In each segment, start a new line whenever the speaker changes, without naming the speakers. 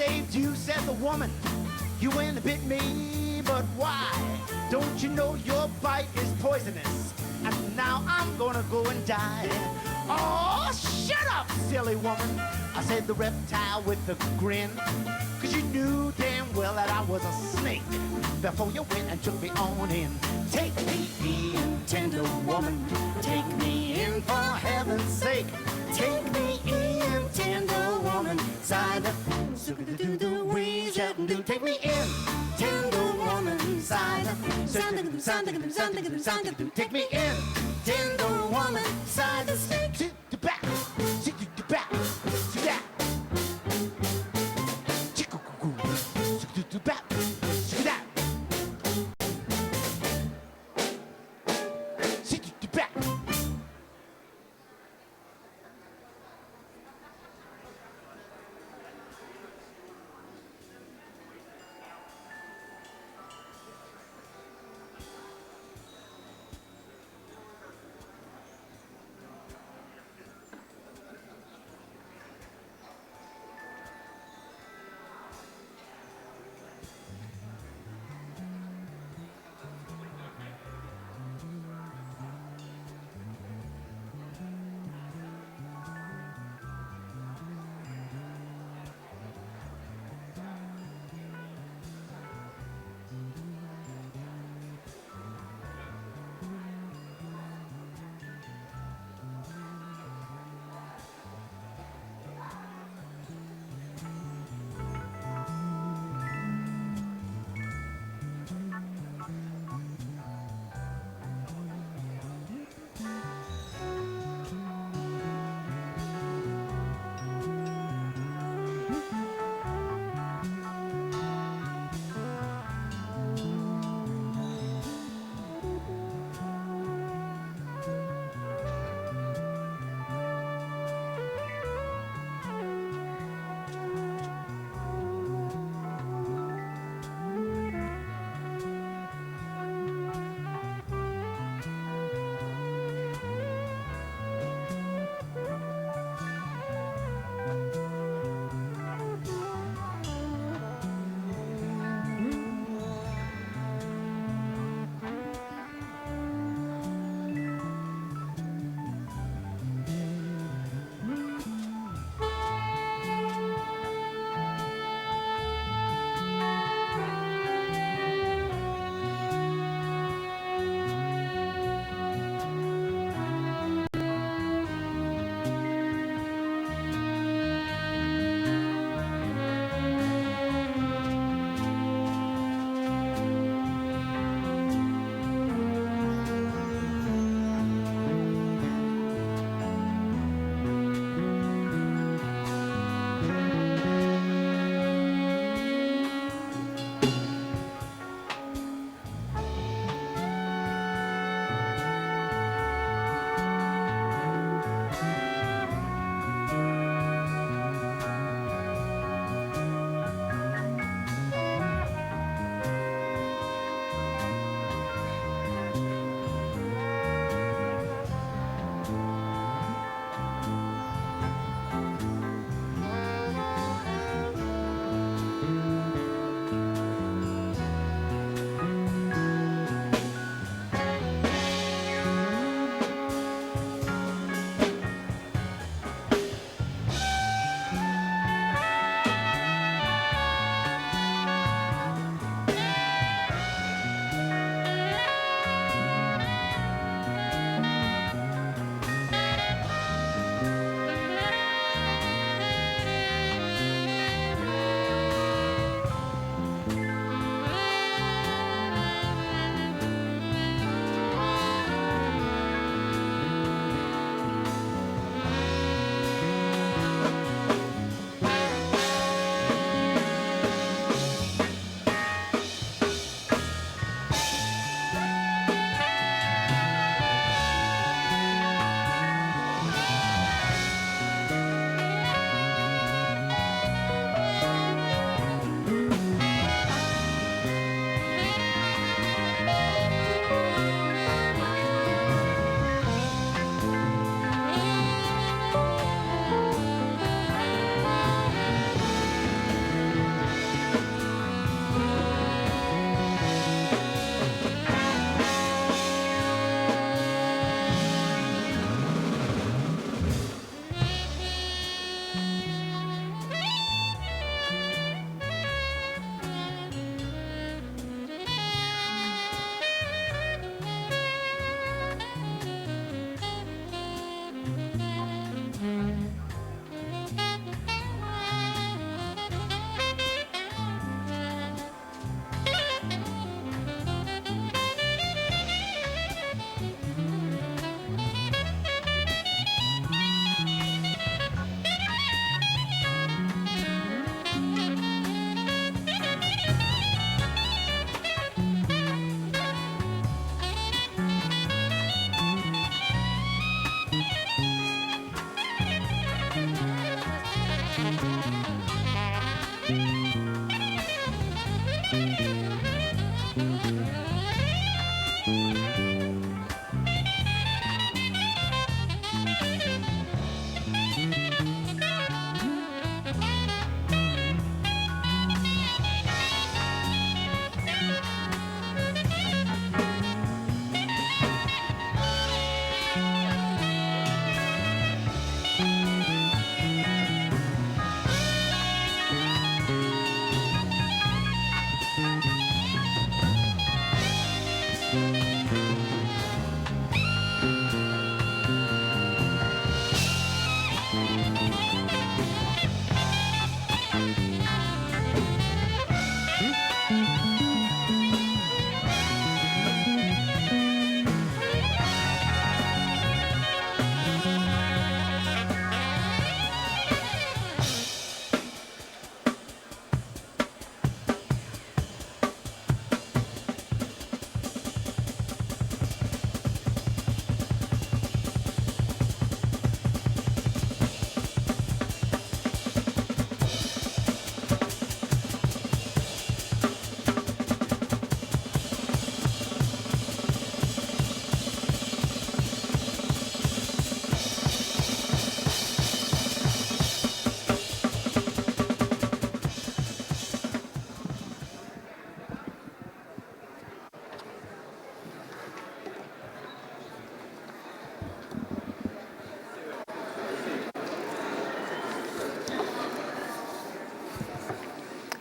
saved you, said the woman. You went and bit me, but why? Don't you know your bite is poisonous? And now I'm gonna go and die. Oh, shut up, silly woman, I said the reptile with a grin. Cause you knew damn well that I was a snake before you went and took me on in. Take me in, tender woman, take me in for heaven's sake. Take me in, tender woman, side up, do the ways that do. Take me in, tender woman, side up, take me in, tender woman, side the snake to the back, to the back, to that. To the back, to that. To the back.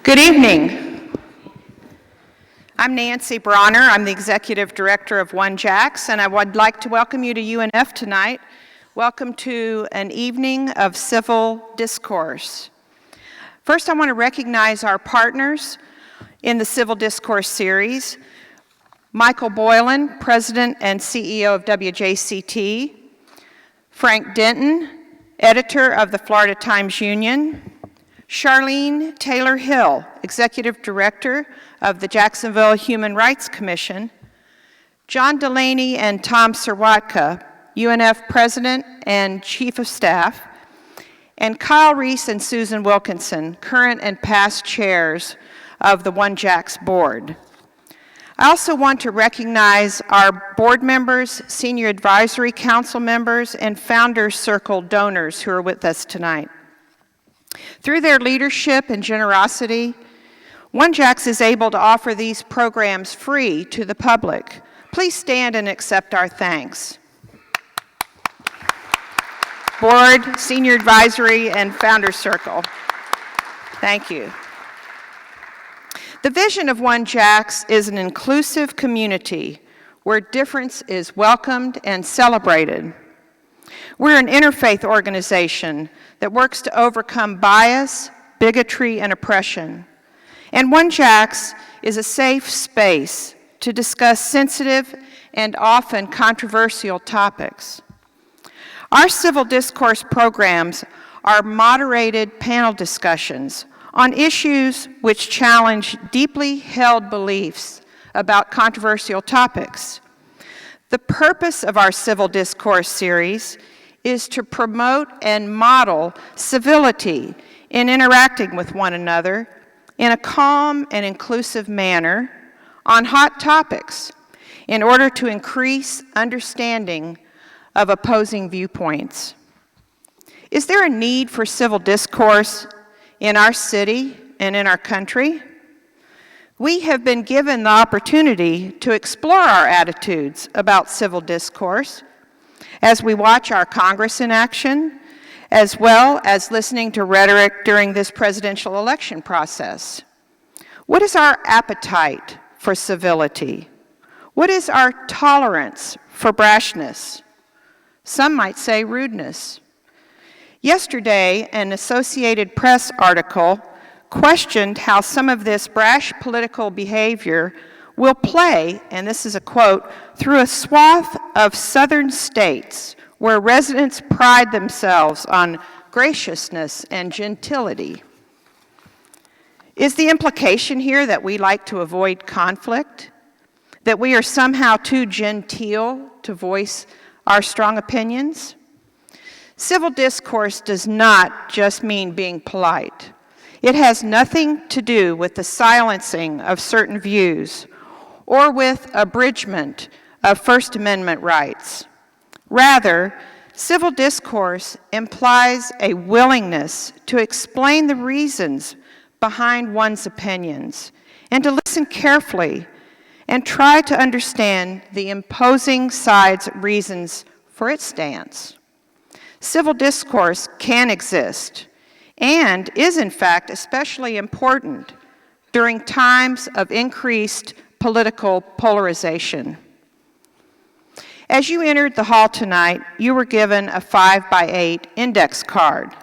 Good evening. I'm Nancy Bronner. I'm the Executive Director of OneJax, and I would like to welcome you to UNF tonight. Welcome to an evening of civil discourse. First, I want to recognize our partners in the Civil Discourse series. Michael Boylan, President and CEO of WJCT. Frank Denton, Editor of the Florida Times-Union. Charlene Taylor Hill, Executive Director of the Jacksonville Human Rights Commission. John Delaney and Tom Serwatka, UNF President and Chief of Staff. And Kyle Reese and Susan Wilkinson, current and past chairs of the OneJax board. I also want to recognize our board members, senior advisory council members, and Founders Circle donors who are with us tonight. Through their leadership and generosity, OneJax is able to offer these programs free to the public. Please stand and accept our thanks. Board, Senior Advisory, and Founders Circle, thank you. The vision of OneJax is an inclusive community where difference is welcomed and celebrated. We're an interfaith organization that works to overcome bias, bigotry, and oppression. And OneJax is a safe space to discuss sensitive and often controversial topics. Our civil discourse programs are moderated panel discussions on issues which challenge deeply held beliefs about controversial topics. The purpose of our civil discourse series is to promote and model civility in interacting with one another in a calm and inclusive manner on hot topics in order to increase understanding of opposing viewpoints. Is there a need for civil discourse in our city and in our country? We have been given the opportunity to explore our attitudes about civil discourse as we watch our Congress in action, as well as listening to rhetoric during this presidential election process. What is our appetite for civility? What is our tolerance for brashness? Some might say rudeness. Yesterday, an Associated Press article questioned how some of this brash political behavior will play, and this is a quote, through a swath of southern states where residents pride themselves on graciousness and gentility. Is the implication here that we like to avoid conflict? That we are somehow too genteel to voice our strong opinions? Civil discourse does not just mean being polite. It has nothing to do with the silencing of certain views or with abridgment of First Amendment rights. Rather, civil discourse implies a willingness to explain the reasons behind one's opinions and to listen carefully and try to understand the opposing side's reasons for its stance. Civil discourse can exist and is in fact especially important during times of increased political polarization. As you entered the hall tonight, you were given a 5x8 index card.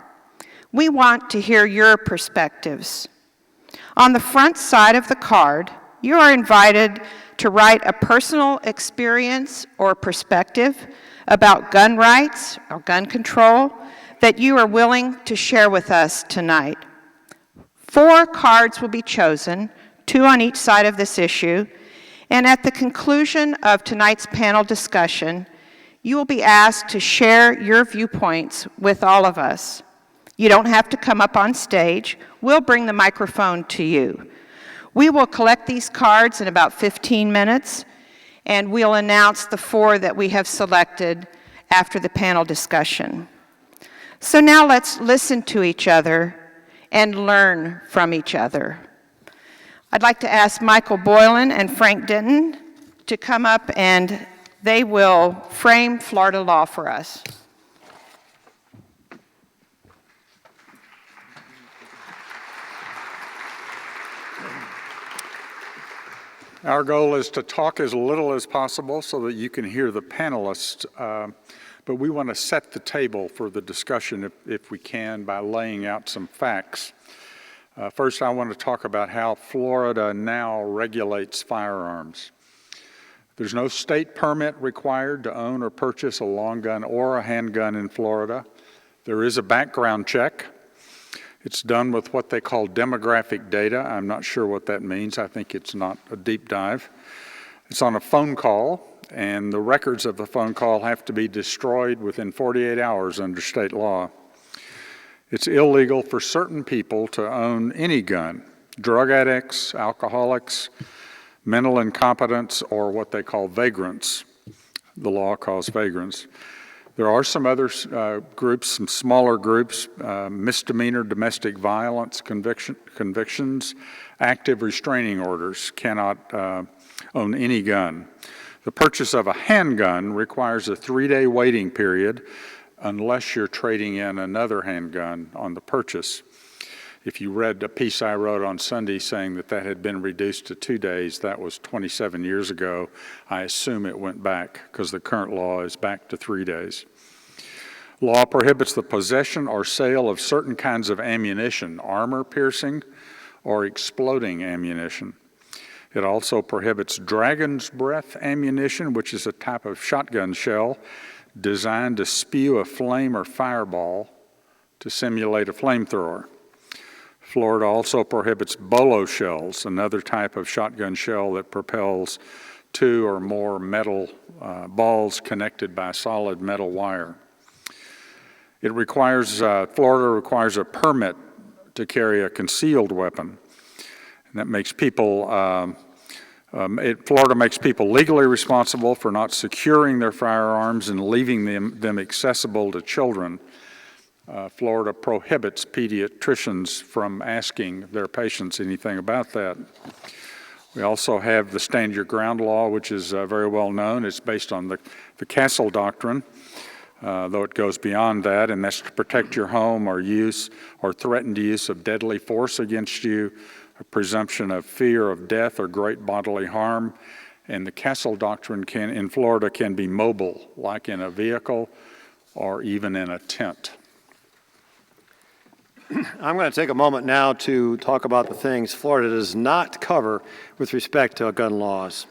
We want to hear your perspectives. On the front side of the card, you are invited to write a personal experience or perspective about gun rights or gun control that you are willing to share with us tonight. 4 cards will be chosen, 2 on each side of this issue, and at the conclusion of tonight's panel discussion, you will be asked to share your viewpoints with all of us. You don't have to come up on stage. We'll bring the microphone to you. We will collect these cards in about 15 minutes, and we'll announce the 4 that we have selected after the panel discussion. So now let's listen to each other and learn from each other. I'd like to ask Michael Boylan and Frank Denton to come up, and they will frame Florida law for us.
Our goal is to talk as little as possible so that you can hear the panelists, but we want to set the table for the discussion if we can by laying out some facts. First, I want to talk about how Florida now regulates firearms. There's no state permit required to own or purchase a long gun or a handgun in Florida. There is a background check. It's done with what they call demographic data. I'm not sure what that means. I think it's not a deep dive. It's on a phone call, and the records of the phone call have to be destroyed within 48 hours under state law. It's illegal for certain people to own any gun: drug addicts, alcoholics, mental incompetents, or what they call vagrants. The law calls vagrants. There are some other groups, some smaller groups, misdemeanor domestic violence convictions, active restraining orders, cannot own any gun. The purchase of a handgun requires a 3-day waiting period unless you're trading in another handgun on the purchase. If you read a piece I wrote on Sunday saying that that had been reduced to 2 days, that was 27 years ago. I assume it went back because the current law is back to 3 days. Law prohibits the possession or sale of certain kinds of ammunition, armor-piercing or exploding ammunition. It also prohibits dragon's breath ammunition, which is a type of shotgun shell designed to spew a flame or fireball to simulate a flamethrower. Florida also prohibits bolo shells, another type of shotgun shell that propels 2 or more metal balls connected by solid metal wire. It requires, Florida requires a permit to carry a concealed weapon. And that makes people, Florida makes people legally responsible for not securing their firearms and leaving them accessible to children. Florida prohibits pediatricians from asking their patients anything about that. We also have the Stand Your Ground law, which is very well known. It's based on the Castle Doctrine, though it goes beyond that, and that's to protect your home or use or threatened use of deadly force against you, a presumption of fear of death or great bodily harm. And the Castle Doctrine in Florida can be mobile, like in a vehicle or even in a tent.
I'm going to take a moment now to talk about the things Florida does not cover with respect to gun laws.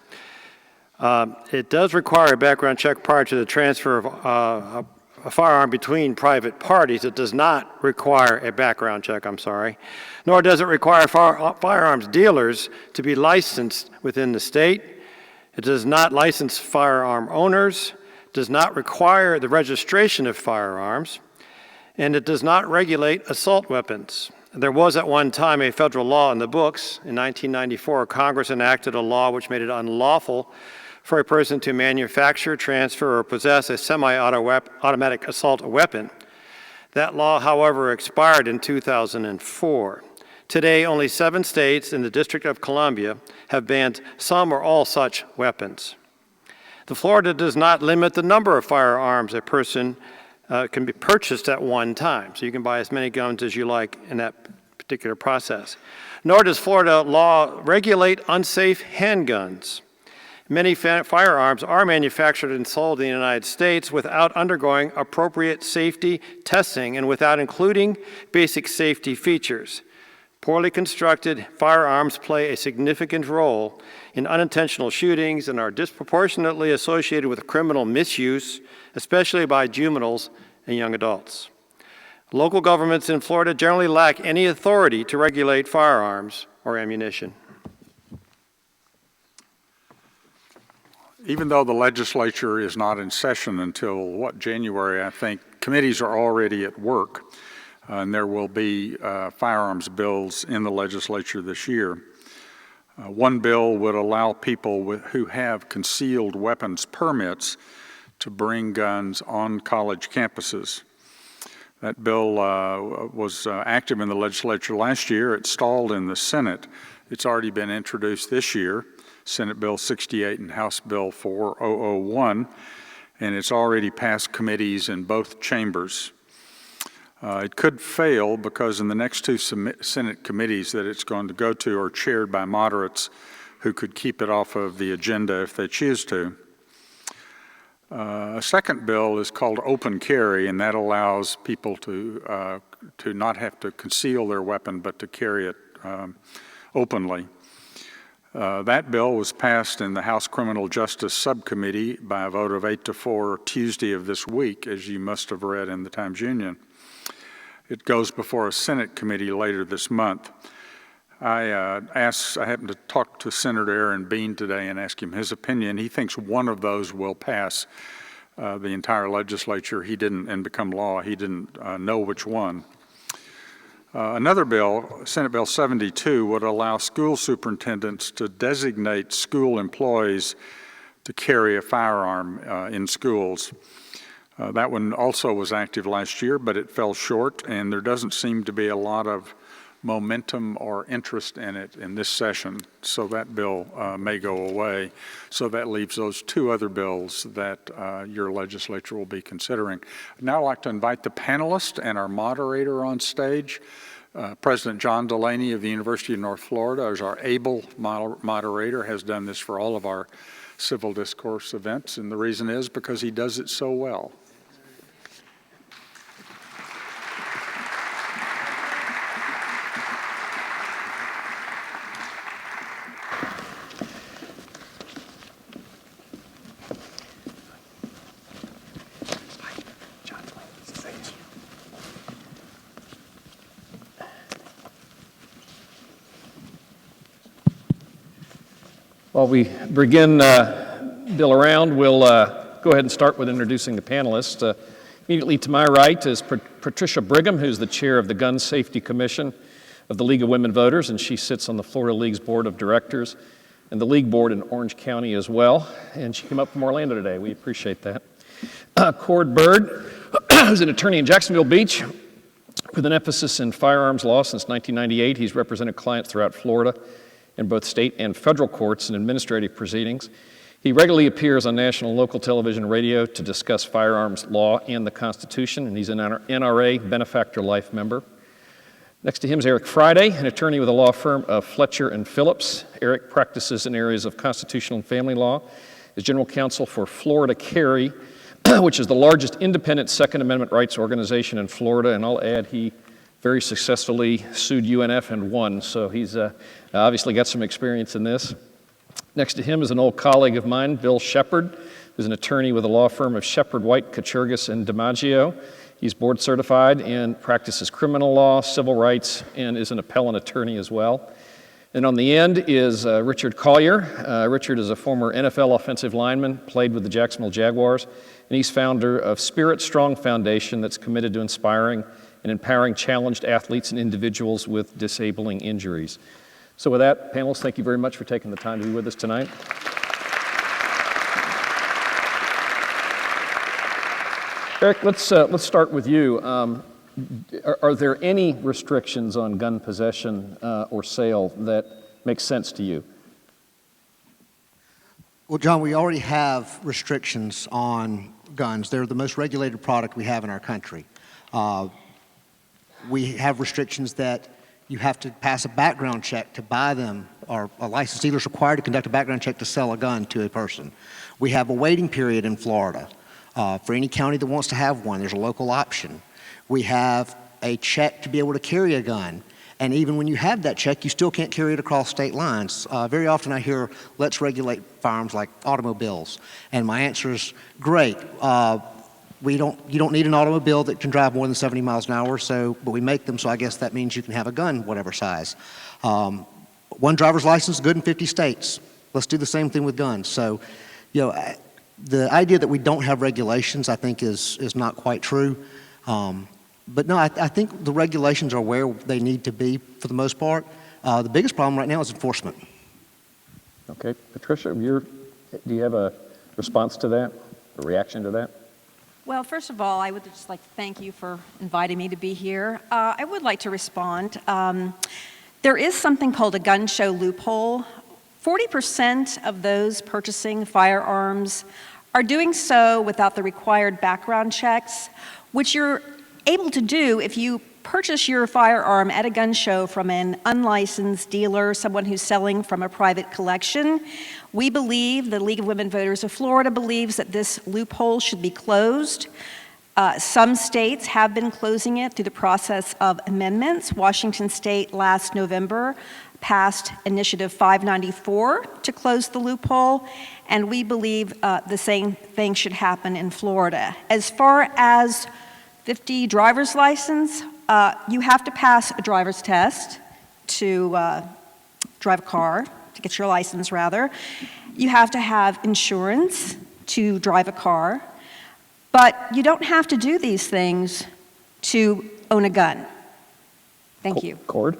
It does require a background check prior to the transfer of a firearm between private parties. It does not require a background check, nor does it require firearms dealers to be licensed within the state. It does not license firearm owners, does not require the registration of firearms, and it does not regulate assault weapons. There was at one time a federal law in the books. In 1994, Congress enacted a law which made it unlawful for a person to manufacture, transfer, or possess a semi-automatic assault weapon. That law, however, expired in 2004. Today, only 7 states and the District of Columbia have banned some or all such weapons. Florida does not limit the number of firearms a person can be purchased at one time, so you can buy as many guns as you like in that particular process. Nor does Florida law regulate unsafe handguns. Many firearms are manufactured and sold in the United States without undergoing appropriate safety testing and without including basic safety features. Poorly constructed firearms play a significant role in unintentional shootings and are disproportionately associated with criminal misuse, especially by juveniles and young adults. Local governments in Florida generally lack any authority to regulate firearms or ammunition.
Even though the legislature is not in session until, January, I think, committees are already at work, and there will be firearms bills in the legislature this year. One bill would allow people who have concealed weapons permits to bring guns on college campuses. That bill was active in the legislature last year. It stalled in the Senate. It's already been introduced this year, Senate Bill 68 and House Bill 4001, and it's already passed committees in both chambers. It could fail because in the next 2 Senate committees that it's going to go to are chaired by moderates who could keep it off of the agenda if they choose to. A second bill is called open carry, and that allows people to not have to conceal their weapon, but to carry it openly. That bill was passed in the House Criminal Justice Subcommittee by a vote of 8-4 Tuesday of this week, as you must have read in the Times-Union. It goes before a Senate committee later this month. I happened to talk to Senator Aaron Bean today and ask him his opinion. He thinks one of those will pass the entire legislature. He didn't, and become law. He didn't know which one. Another bill, Senate Bill 72, would allow school superintendents to designate school employees to carry a firearm in schools. That one also was active last year, but it fell short, and there doesn't seem to be a lot of momentum or interest in it in this session, so that bill may go away. So that leaves those two other bills that your legislature will be considering. Now I'd like to invite the panelists and our moderator on stage. President John Delaney of the University of North Florida is our able moderator, has done this for all of our civil discourse events, and the reason is because he does it so well.
While we begin Bill around, we'll go ahead and start with introducing the panelists. Immediately to my right is Patricia Brigham, who's the chair of the Gun Safety Commission of the League of Women Voters, and she sits on the Florida League's board of directors and the league board in Orange County as well. And she came up from Orlando today. We appreciate that. Cord Bird, who's an attorney in Jacksonville Beach with an emphasis in firearms law since 1998. He's represented clients throughout Florida in both state and federal courts and administrative proceedings. He regularly appears on national and local television and radio to discuss firearms law and the Constitution, and he's an NRA benefactor life member. Next to him is Eric Friday, an attorney with the law firm of Fletcher and Phillips. Eric practices in areas of constitutional and family law, is general counsel for Florida Carry, which is the largest independent Second Amendment rights organization in Florida, and I'll add he very successfully sued UNF and won, so he's obviously got some experience in this. Next to him is an old colleague of mine, Bill Shepard, who's an attorney with the law firm of Shepard, White, Kachurgis, and DiMaggio. He's board certified and practices criminal law, civil rights, and is an appellant attorney as well. And on the end is Richard Collier. Richard is a former NFL offensive lineman, played with the Jacksonville Jaguars, and he's founder of Spirit Strong Foundation that's committed to inspiring and empowering challenged athletes and individuals with disabling injuries. So with that, panelists, thank you very much for taking the time to be with us tonight. Eric, let's start with you. Are there any restrictions on gun possession or sale that make sense to you?
Well, John, we already have restrictions on guns. They're the most regulated product we have in our country. We have restrictions that you have to pass a background check to buy them, or a licensed dealer is required to conduct a background check to sell a gun to a person. We have a waiting period in Florida. For any county that wants to have one, there's a local option. We have a check to be able to carry a gun. And even when you have that check, you still can't carry it across state lines. Very often I hear, let's regulate firearms like automobiles. And my answer is, great. You don't need an automobile that can drive more than 70 miles an hour, but we make them, so I guess that means you can have a gun, whatever size. One driver's license, good in 50 states. Let's do the same thing with guns. So, the idea that we don't have regulations, I think, is not quite true. But no, I think the regulations are where they need to be for the most part. The biggest problem right now is enforcement.
Okay, Patricia, do you have a response to that, a reaction to that?
Well, first of all, I would just like to thank you for inviting me to be here. I would like to respond. There is something called a gun show loophole. 40% of those purchasing firearms are doing so without the required background checks, which you're able to do if you purchase your firearm at a gun show from an unlicensed dealer, someone who's selling from a private collection. We believe, the League of Women Voters of Florida believes, that this loophole should be closed. Some states have been closing it through the process of amendments. Washington State last November passed Initiative 594 to close the loophole, and we believe the same thing should happen in Florida. As far as 50 driver's license, you have to pass a driver's test to drive a car, to get your license rather. You have to have insurance to drive a car, but you don't have to do these things to own a gun. Thank you.
Cord?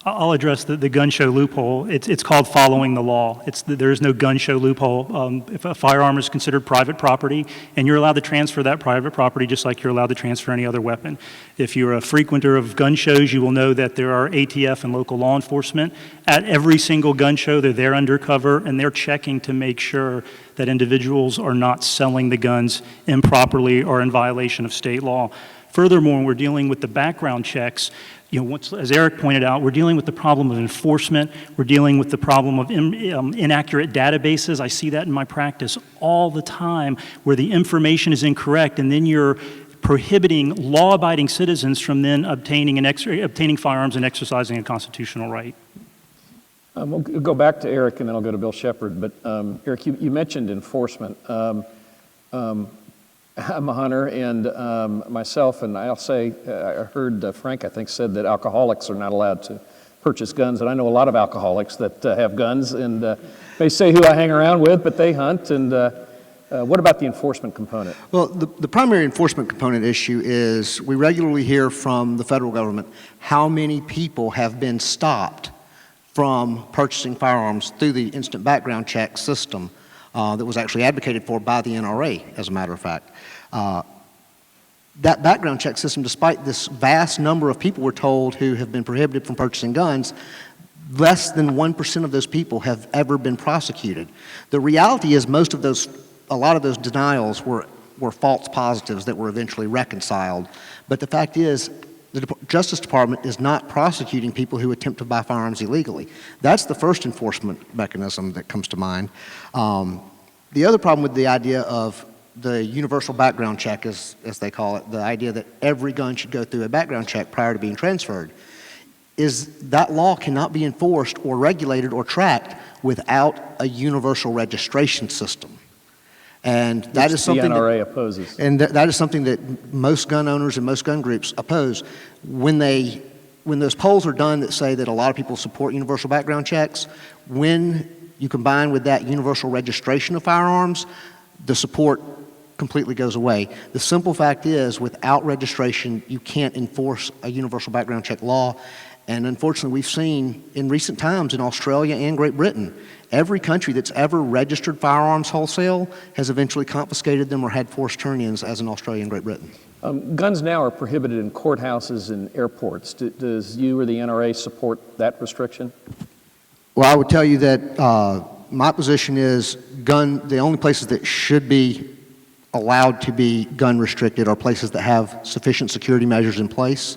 I'll address the gun show loophole. It's called following the law. There is no gun show loophole. If a firearm is considered private property, and you're allowed to transfer that private property just like you're allowed to transfer any other weapon. If you're a frequenter of gun shows, you will know that there are ATF and local law enforcement at every single gun show. They're there undercover, and they're checking to make sure that individuals are not selling the guns improperly or in violation of state law. Furthermore, we're dealing with the background checks. As Eric pointed out, we're dealing with the problem of enforcement. We're dealing with the problem of inaccurate databases. I see that in my practice all the time, where the information is incorrect, and then you're prohibiting law-abiding citizens from then obtaining firearms and exercising a constitutional right.
We'll go back to Eric, and then I'll go to Bill Shepard. But Eric, you mentioned enforcement. I'm a hunter, and myself, and I'll say, I heard Frank, I think, said that alcoholics are not allowed to purchase guns, and I know a lot of alcoholics that have guns, and they say who I hang around with, but they hunt, and what about the enforcement component?
Well, the primary enforcement component issue is we regularly hear from the federal government how many people have been stopped from purchasing firearms through the instant background check system that was actually advocated for by the NRA, as a matter of fact. That background check system, despite this vast number of people we're told who have been prohibited from purchasing guns, less than 1% of those people have ever been prosecuted. The reality is a lot of those denials were false positives that were eventually reconciled. But the fact is, the Justice Department is not prosecuting people who attempt to buy firearms illegally. That's the first enforcement mechanism that comes to mind. The other problem with the idea of the universal background check, as they call it, the idea that every gun should go through a background check prior to being transferred, is that law cannot be enforced or regulated or tracked without a universal registration system. And that is something
the NRA opposes.
And that is something that most gun owners and most gun groups oppose. When those polls are done that say that a lot of people support universal background checks, when you combine with that universal registration of firearms, the support completely goes away. The simple fact is, without registration, you can't enforce a universal background check law. And unfortunately, we've seen in recent times in Australia and Great Britain, every country that's ever registered firearms wholesale has eventually confiscated them or had forced turn-ins, as in Australia and Great Britain.
Guns now are prohibited in courthouses and airports. Does you or the NRA support that restriction?
Well, I would tell you that my position is the only places that should be allowed to be gun restricted are places that have sufficient security measures in place.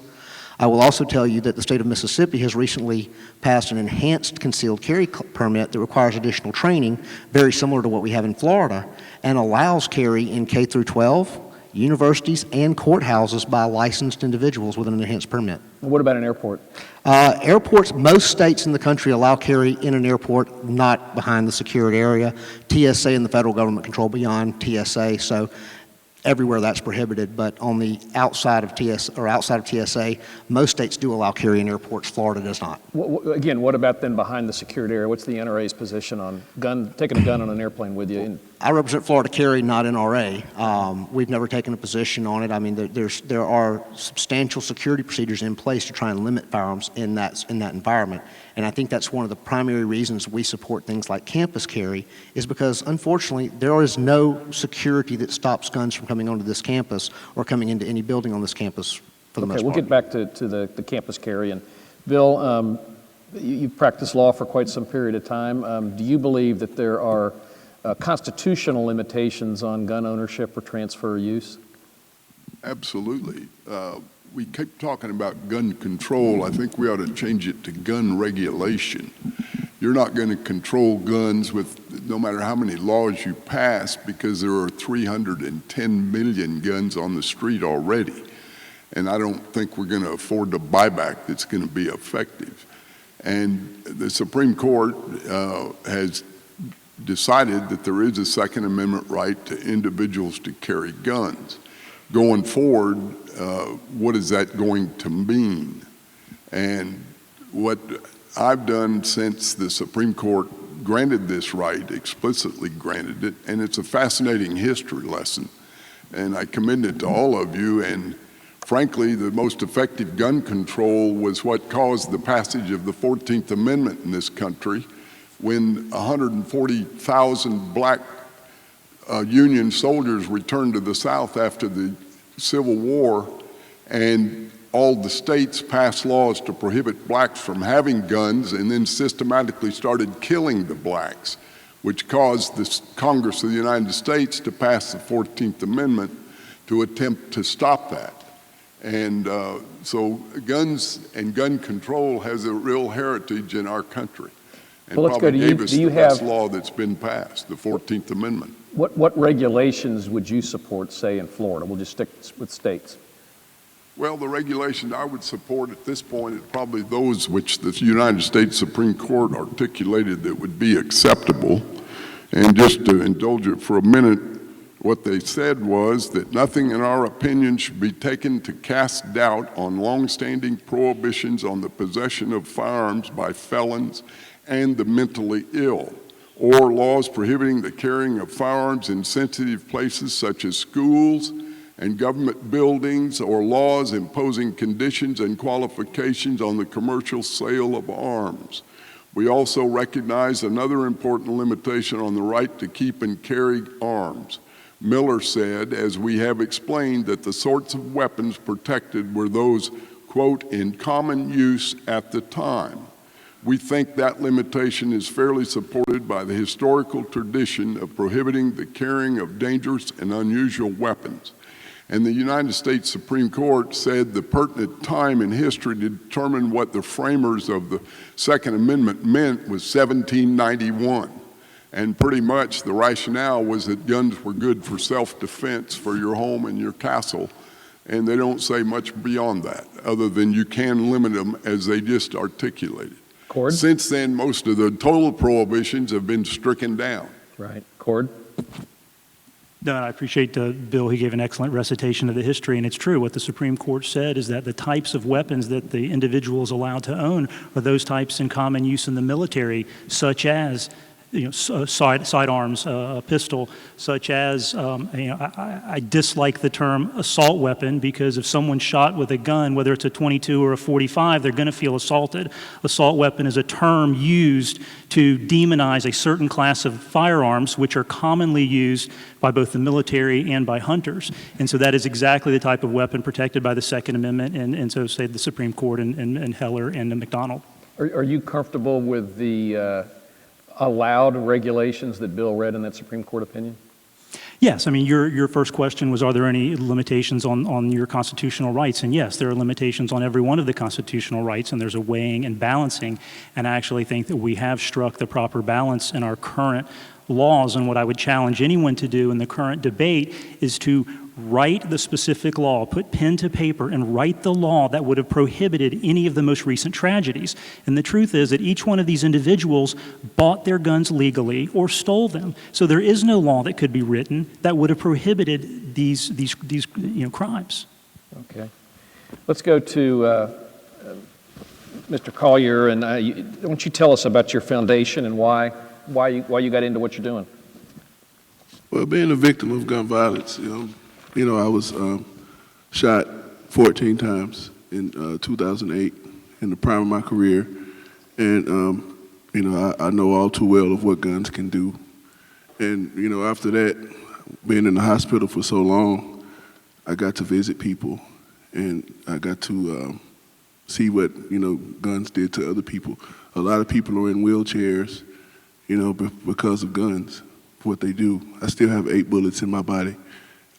I will also tell you that the state of Mississippi has recently passed an enhanced concealed carry permit that requires additional training, very similar to what we have in Florida, and allows carry in K through 12, universities, and courthouses by licensed individuals with an enhanced permit.
What about an airport?
Airports, most states in the country allow carry in an airport, not behind the secured area. TSA and the federal government control beyond TSA, so everywhere that's prohibited, but on the outside of TSA, most states do allow carry in airports. Florida does not.
Again, what about then behind the secured area? What's the NRA's position on taking a gun on an airplane with you?
I represent Florida Carry, not NRA. We've never taken a position on it. I mean, there are substantial security procedures in place to try and limit firearms in that environment. And I think that's one of the primary reasons we support things like campus carry, is because, unfortunately, there is no security that stops guns from coming onto this campus or coming into any building on this campus for the most part.
We'll get back to the campus carry. And Bill, you've practiced law for quite some period of time. Do you believe that there are constitutional limitations on gun ownership or transfer or use?
Absolutely. We keep talking about gun control. I think we ought to change it to gun regulation. You're not going to control guns with no matter how many laws you pass, because there are 310 million guns on the street already. And I don't think we're going to afford the buyback that's going to be effective. And the Supreme Court has decided that there is a Second Amendment right to individuals to carry guns. Going forward, what is that going to mean? And what I've done since the Supreme Court granted this right, explicitly granted it, and it's a fascinating history lesson, and I commend it to all of you. And frankly, the most effective gun control was what caused the passage of the 14th Amendment in this country, when 140,000 black Union soldiers returned to the South after the Civil War, and all the states passed laws to prohibit blacks from having guns, and then systematically started killing the blacks, which caused the Congress of the United States to pass the 14th Amendment to attempt to stop that. And so guns and gun control has a real heritage in our country, and
Well, let's go
probably
to you.
gave us
Do you
the best
have-
law that's been passed, the 14th Amendment.
What regulations would you support, say, in Florida? We'll just stick with states.
Well, the regulations I would support at this point is probably those which the United States Supreme Court articulated that would be acceptable. And just to indulge it for a minute, what they said was that nothing in our opinion should be taken to cast doubt on longstanding prohibitions on the possession of firearms by felons and the mentally ill, or laws prohibiting the carrying of firearms in sensitive places such as schools and government buildings, or laws imposing conditions and qualifications on the commercial sale of arms. We also recognize another important limitation on the right to keep and carry arms. Miller said, as we have explained, that the sorts of weapons protected were those, quote, in common use at the time. We think that limitation is fairly supported by the historical tradition of prohibiting the carrying of dangerous and unusual weapons. And the United States Supreme Court said the pertinent time in history to determine what the framers of the Second Amendment meant was 1791. And pretty much the rationale was that guns were good for self-defense, for your home and your castle. And they don't say much beyond that, other than you can limit them as they just articulated.
Cord?
Since then, most of the total prohibitions have been stricken down.
Right. Cord?
No, I appreciate Bill. He gave an excellent recitation of the history, and it's true. What the Supreme Court said is that the types of weapons that the individual is allowed to own are those types in common use in the military, such as sidearms, a pistol, such as, I dislike the term assault weapon, because if someone's shot with a gun, whether it's a 22 or a 45, they're going to feel assaulted. Assault weapon is a term used to demonize a certain class of firearms, which are commonly used by both the military and by hunters. And so that is exactly the type of weapon protected by the Second Amendment, and so say the Supreme Court and Heller and McDonald.
Are you comfortable with the allowed regulations that Bill read in that Supreme Court opinion?
Yes, I mean, your first question was, are there any limitations on your constitutional rights? And yes, there are limitations on every one of the constitutional rights, and there's a weighing and balancing, and I actually think that we have struck the proper balance in our current laws. And what I would challenge anyone to do in the current debate is to write the specific law, put pen to paper and write the law that would have prohibited any of the most recent tragedies. And the truth is that each one of these individuals bought their guns legally or stole them. So there is no law that could be written that would have prohibited these crimes.
Okay. Let's go to Mr. Collier, and why don't you tell us about your foundation and why you got into what you're doing?
Well, being a victim of gun violence, I was shot 14 times in 2008 in the prime of my career. And, I know all too well of what guns can do. And, after that, being in the hospital for so long, I got to visit people and I got to see what, guns did to other people. A lot of people are in wheelchairs, because of guns. what they do. I still have 8 bullets in my body.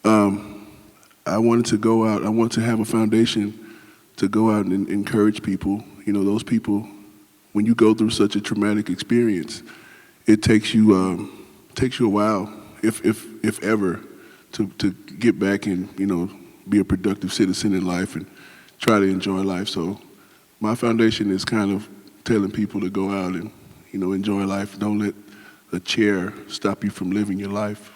I wanted to go out, I want to have a foundation to go out and encourage people. You know, those people, when you go through such a traumatic experience, it takes you a while, if ever, to get back and, you know, be a productive citizen in life and try to enjoy life. So my foundation is kind of telling people to go out and, you know, enjoy life. Don't let a chair stop you from living your life.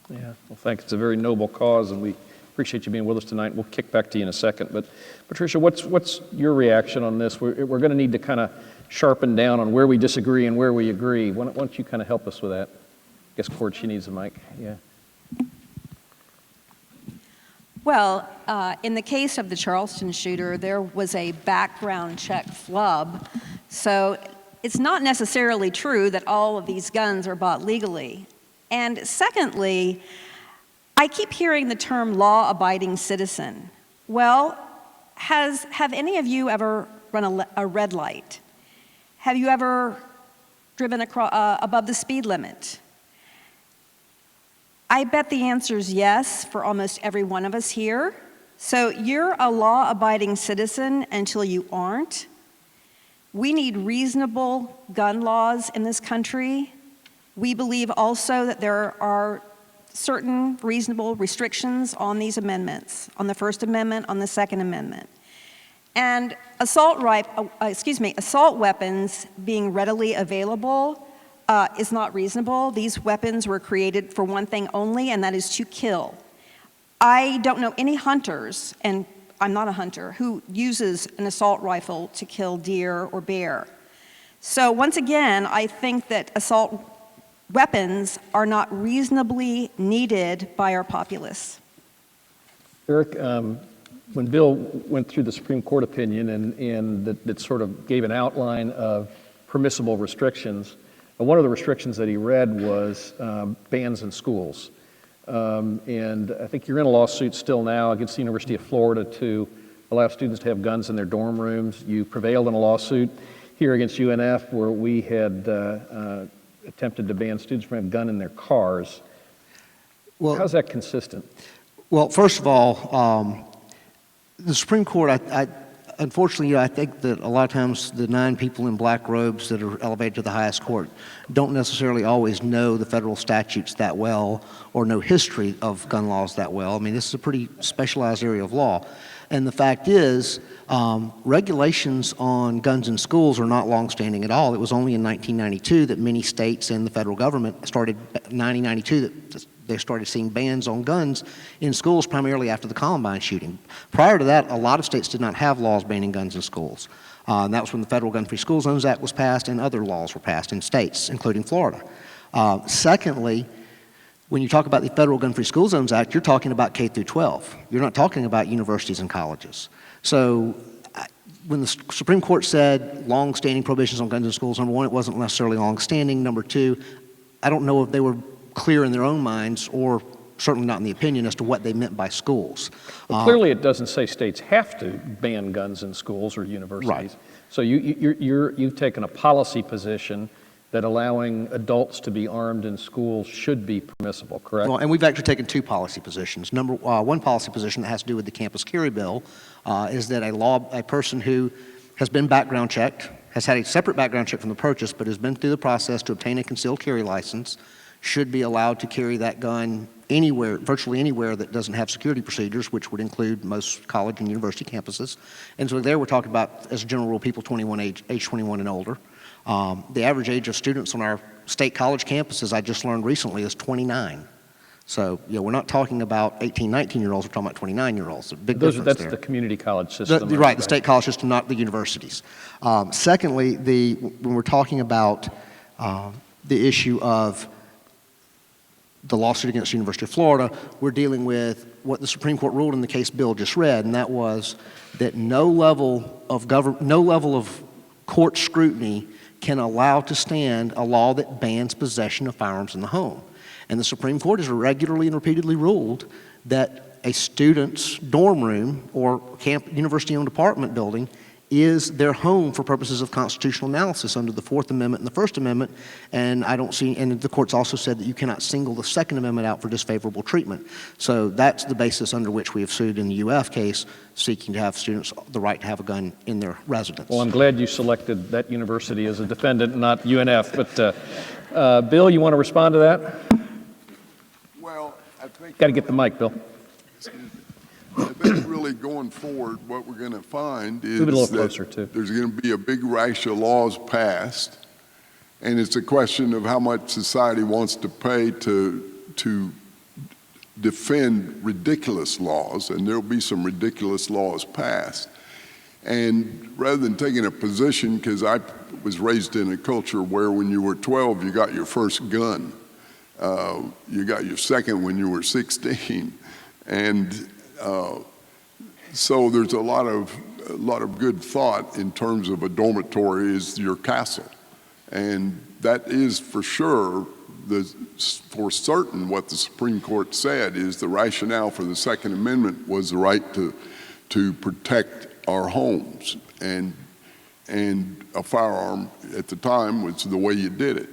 Yeah, well, thanks. It's a very noble cause, and we appreciate you being with us tonight. We'll kick back to you in a second. But Patricia, what's your reaction on this? We're going to need to kind of sharpen down on where we disagree and where we agree. Why don't you kind of help us with that? I guess Cord, she needs a mic. Yeah.
Well, in the case of the Charleston shooter, there was a background check flub. So it's not necessarily true that all of these guns are bought legally. And secondly, I keep hearing the term law-abiding citizen. Well, have any of you ever run a red light? Have you ever driven above the speed limit? I bet the answer is yes for almost every one of us here. So you're a law-abiding citizen until you aren't. We need reasonable gun laws in this country. We believe also that there are certain reasonable restrictions on these amendments, on the First Amendment, on the Second Amendment. And assault weapons being readily available is not reasonable. These weapons were created for one thing only, and that is to kill. I don't know any hunters, and I'm not a hunter, who uses an assault rifle to kill deer or bear. So once again, I think that assault weapons are not reasonably needed by our populace.
Eric, when Bill went through the Supreme Court opinion and that sort of gave an outline of permissible restrictions, one of the restrictions that he read was bans in schools. And I think you're in a lawsuit still now against the University of Florida to allow students to have guns in their dorm rooms. You prevailed in a lawsuit here against UNF where we had attempted to ban students from having a gun in their cars. Well, how's that consistent?
Well, first of all, the Supreme Court, unfortunately, I think that a lot of times the 9 people in black robes that are elevated to the highest court don't necessarily always know the federal statutes that well or know history of gun laws that well. I mean, this is a pretty specialized area of law. And the fact is, regulations on guns in schools are not longstanding at all. It was only in 1992 that many states and the federal government started, 1992, that they started seeing bans on guns in schools, primarily after the Columbine shooting. Prior to that, a lot of states did not have laws banning guns in schools. And that was when the Federal Gun-Free School Zones Act was passed and other laws were passed in states, including Florida. Secondly, when you talk about the Federal Gun-Free School Zones Act, you're talking about K through 12. You're not talking about universities and colleges. So when the Supreme Court said long-standing prohibitions on guns in schools, number one, it wasn't necessarily long-standing. Number two, I don't know if they were clear in their own minds or certainly not in the opinion as to what they meant by schools.
Well, clearly it doesn't say states have to ban guns in schools or universities.
Right.
So you've taken a policy position that allowing adults to be armed in schools should be permissible, correct?
Well, and we've actually taken 2 policy positions. One policy position that has to do with the campus carry bill is that a person who has been background checked, has had a separate background check from the purchase, but has been through the process to obtain a concealed carry license, should be allowed to carry that gun anywhere, virtually anywhere that doesn't have security procedures, which would include most college and university campuses. And so there we're talking about, as a general rule, people age 21 and older. The average age of students on our state college campuses, I just learned recently, is 29. So, we're not talking about 18, 19-year-olds, we're talking about 29-year-olds. A big difference there.
That's the community college system.
Right, the state college system, not the universities. Secondly, when we're talking about the issue of the lawsuit against the University of Florida, we're dealing with what the Supreme Court ruled in the case Bill just read, and that was that no level of court scrutiny can allow to stand a law that bans possession of firearms in the home. And the Supreme Court has regularly and repeatedly ruled that a student's dorm room or university-owned apartment building is their home for purposes of constitutional analysis under the Fourth Amendment and the First Amendment, and I don't see, and the court's also said that you cannot single the Second Amendment out for disfavorable treatment. So that's the basis under which we have sued in the UF case, seeking to have students the right to have a gun in their residence.
Well, I'm glad you selected that university as a defendant, not UNF. But Bill, you want to respond to that?
Well, I think...
Got to get the mic, Bill.
I think really going forward, what we're going to find is
Move it a little
that
closer, too.
there's going to be a big rash of laws passed, and it's a question of how much society wants to pay to defend ridiculous laws, and there'll be some ridiculous laws passed. And rather than taking a position, because I was raised in a culture where when you were 12, you got your first gun. You got your second when you were 16. And so there's a lot of good thought in terms of a dormitory is your castle. And that is for sure, for certain what the Supreme Court said is the rationale for the Second Amendment was the right to protect our homes. And a firearm at the time was the way you did it.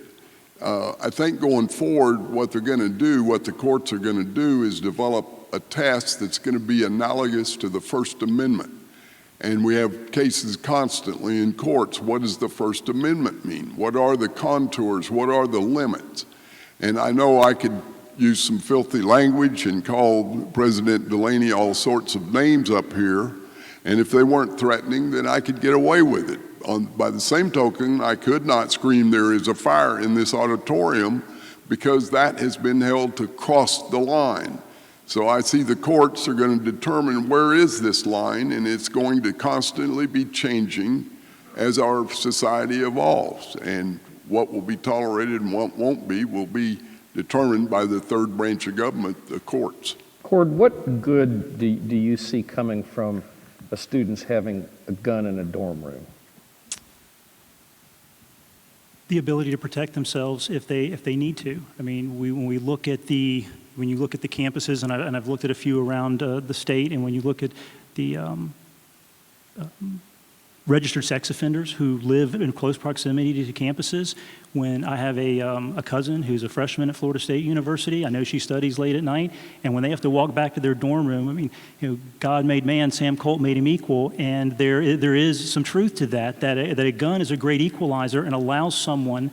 I think going forward, what they're going to do, what the courts are going to do is develop a test that's going to be analogous to the First Amendment. And we have cases constantly in courts. What does the First Amendment mean? What are the contours? What are the limits? And I know I could use some filthy language and call President Delaney all sorts of names up here. And if they weren't threatening, then I could get away with it. By the same token, I could not scream there is a fire in this auditorium because that has been held to cross the line. So I see the courts are going to determine where is this line, and it's going to constantly be changing as our society evolves. And what will be tolerated and what won't be will be determined by the third branch of government, the courts.
Cord, what good do you see coming from students having a gun in a dorm room?
The ability to protect themselves if they need to. I mean, when you look at the campuses, and I've looked at a few around the state, and when you look at the registered sex offenders who live in close proximity to campuses, when I have a cousin who's a freshman at Florida State University, I know she studies late at night, and when they have to walk back to their dorm room, I mean, God made man, Sam Colt made him equal, and there is some truth to that a gun is a great equalizer and allows someone